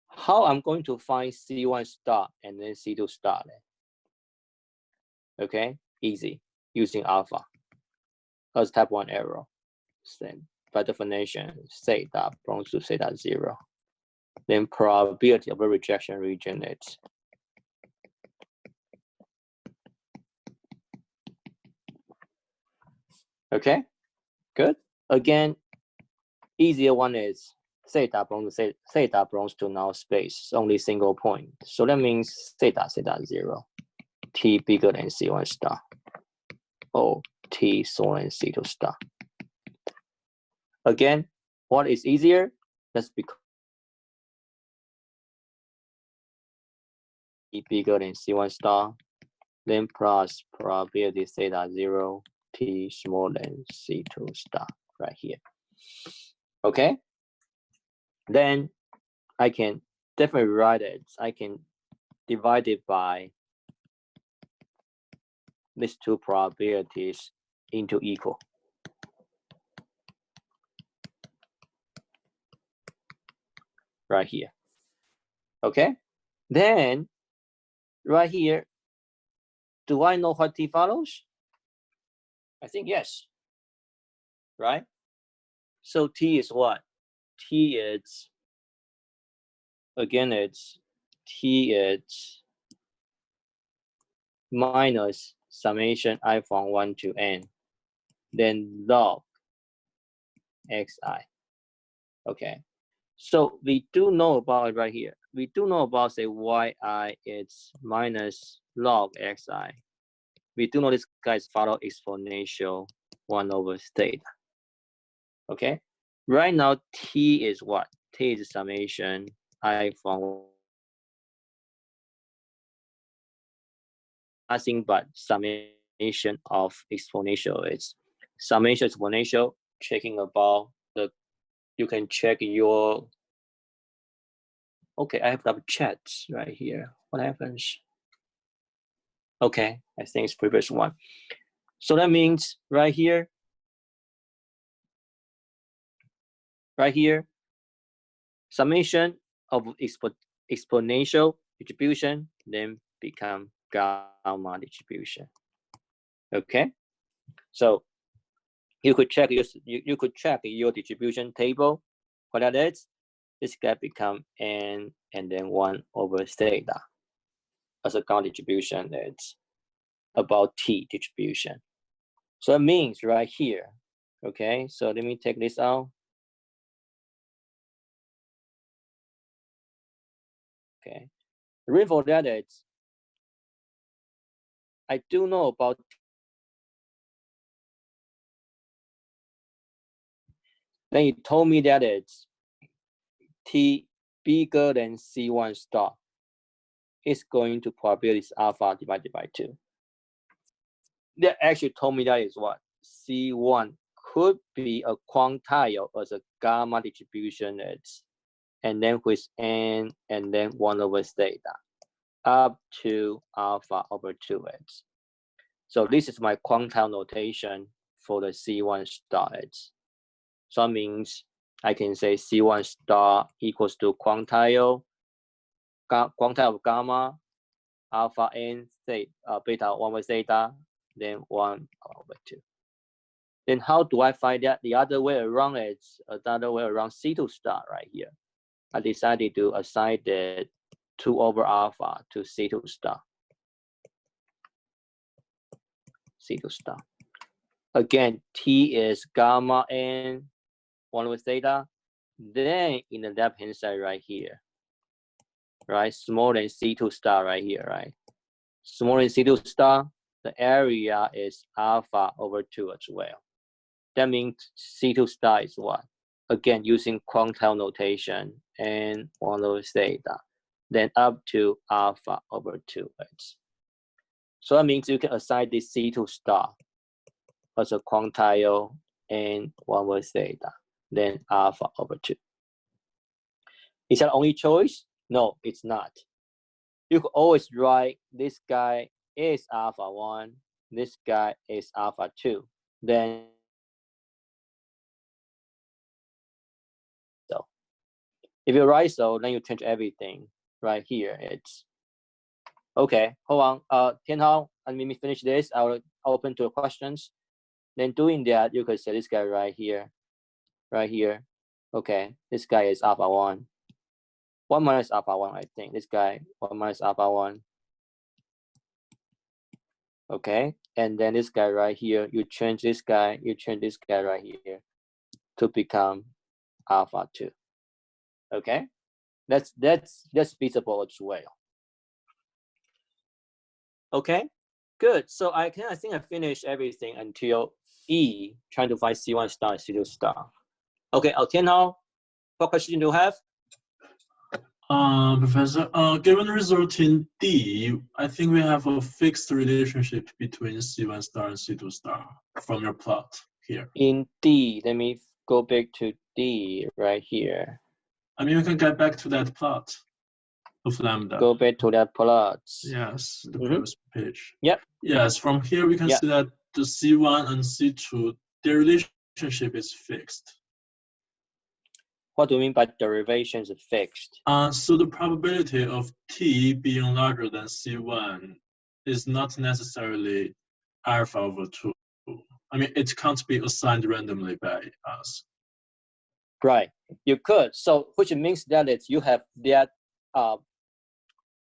How I'm going to find C1 star and then C2 star then? Okay, easy, using alpha as type 1 error. Then by definition, theta belongs to theta 0. Then probability of a rejection region is okay, good. Again, easier one is theta belongs to null space, only single point. So that means theta 0, t bigger than C1 star, or t smaller than C2 star. Again, what is easier? That's because t bigger than C1 star, then plus probability theta 0, t smaller than C2 star right here. Okay? Then I can definitely write it. I can divide it by these two probabilities into equal. Right here. Okay? Then right here, do I know what t follows? I think yes. Right? So t is what? T is, again, it's t is minus summation I from 1 to n, then log xi. Okay. So we do know about it right here. We do know about, say, yi is minus log xi. We do know this guys follow exponential 1 over theta. Okay. Right now, t is what? T is summation I from nothing but summation of exponential. It's summation exponential, checking about the, you can check your, okay, I have double chats right here. What happens? Okay, I think it's previous one. So that means right here, summation of exponential distribution then become gamma distribution. Okay, so you could check your distribution table. What that is, this guy become n and then 1 over theta as a gamma distribution. That's about t distribution. So it means right here. Okay, so let me take this out. Okay, the reason for that is I do know about then you told me that it's t bigger than C1 star. It's going to probability alpha divided by 2. That actually told me that is what? C1 could be a quantile as a gamma distribution, and then with n and then 1 over theta up to alpha over 2x. So this is my quantile notation for the C1 star. So that means I can say C1 star equals to quantile of gamma alpha n beta 1 over theta, then 1 over 2. Then how do I find that? The other way around is another way around C2 star right here. I decided to assign the 2 over alpha to C2 star. C2 star. Again, T is gamma n 1 over theta. Then in the left hand side right here, right? Smaller than C2 star right here, right? Smaller than C2 star, the area is alpha over 2 as well. That means C2 star is what? Again, using quantile notation and 1 over theta, then up to alpha over 2x. So that means you can assign this C2 star as a quantile and 1 over theta, then alpha over 2. Is that only choice? No, it's not. You could always write this guy is alpha 1, this guy is alpha 2. Then so if you write so, then you change everything right here. It's okay. Hold on. Tianhao, let me finish this. I'll open to questions. Then doing that, you could say this guy right here. Okay, this guy is alpha 1. 1 minus alpha 1, I think. This guy, 1 minus alpha 1. Okay, and then this guy right here, you change this guy right here to become alpha 2. Okay, that's feasible as well. Okay, good. So I think I finished everything until E, trying to find C1 star, C2 star. Okay, Tianhao, what question do you have? Professor, given the result in D, I think we have a fixed relationship between C1 star and C2 star from your plot here. In D, let me go back to D right here. I mean, we can get back to that plot of lambda. Go back to that plot. Yes, the previous page. Yep. Yes, from here we can see that the C1 and C2, their relationship is fixed. What do you mean by derivations is fixed? So the probability of T being larger than C1 is not necessarily alpha over 2. I mean, it can't be assigned randomly by us. Right, you could. So, which means that you have that,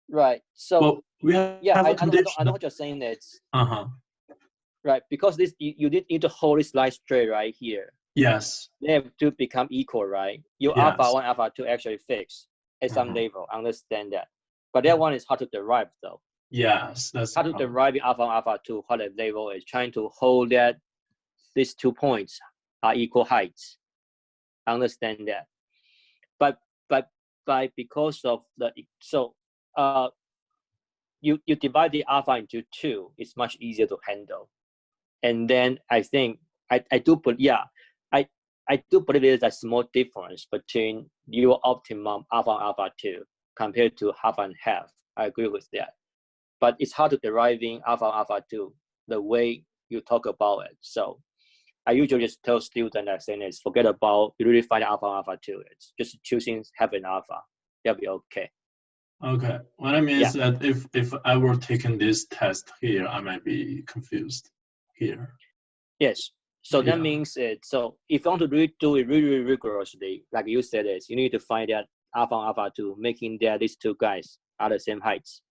right. So, well, we have I know what you're saying. It's right, because this you need to hold this line straight right here. Yes. They have to become equal, right? Your alpha 1, alpha 2 actually fixed at some level. Understand that. But that one is hard to derive though. Yes, that's how to derive alpha 1, alpha 2. What the level is trying to hold that these 2 points are equal heights. I understand that. But because of the you divide the alpha into 2, it's much easier to handle. And then I think I do put, yeah, I do believe there's a small difference between your optimum alpha and alpha 2 compared to half and half. I agree with that. But it's hard to deriving alpha and alpha 2 the way you talk about it. So I usually just tell students that saying is forget about you really find alpha and alpha 2. It's just choosing half and alpha. That'll be okay. Okay. What I mean is that if I were taking this test here, I might be confused here. Yes. So that means so if you want to really do it really rigorously, like you said, you need to find that alpha and alpha 2, making that these two guys are the same heights.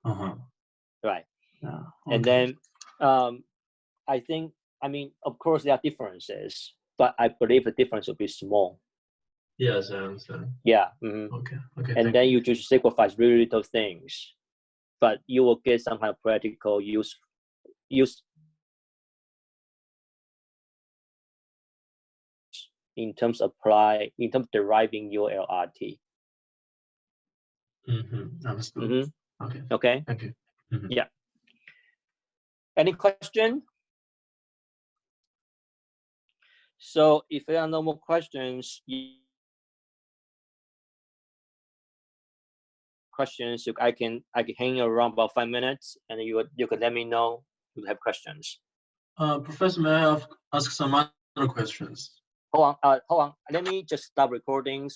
Right. Yeah. Okay. And then I think, I mean, of course there are differences, but I believe the difference will be small. Yes, I understand. Yeah. Okay. And then you just sacrifice really little things, but you will get some kind of practical use in terms of deriving your LRT. Understood. Okay. Thank you. Yeah. Any question? So if there are no more questions, I can hang around about 5 minutes, and you can let me know if you have questions. Professor, may I ask some other questions? Hold on. Let me just stop recording.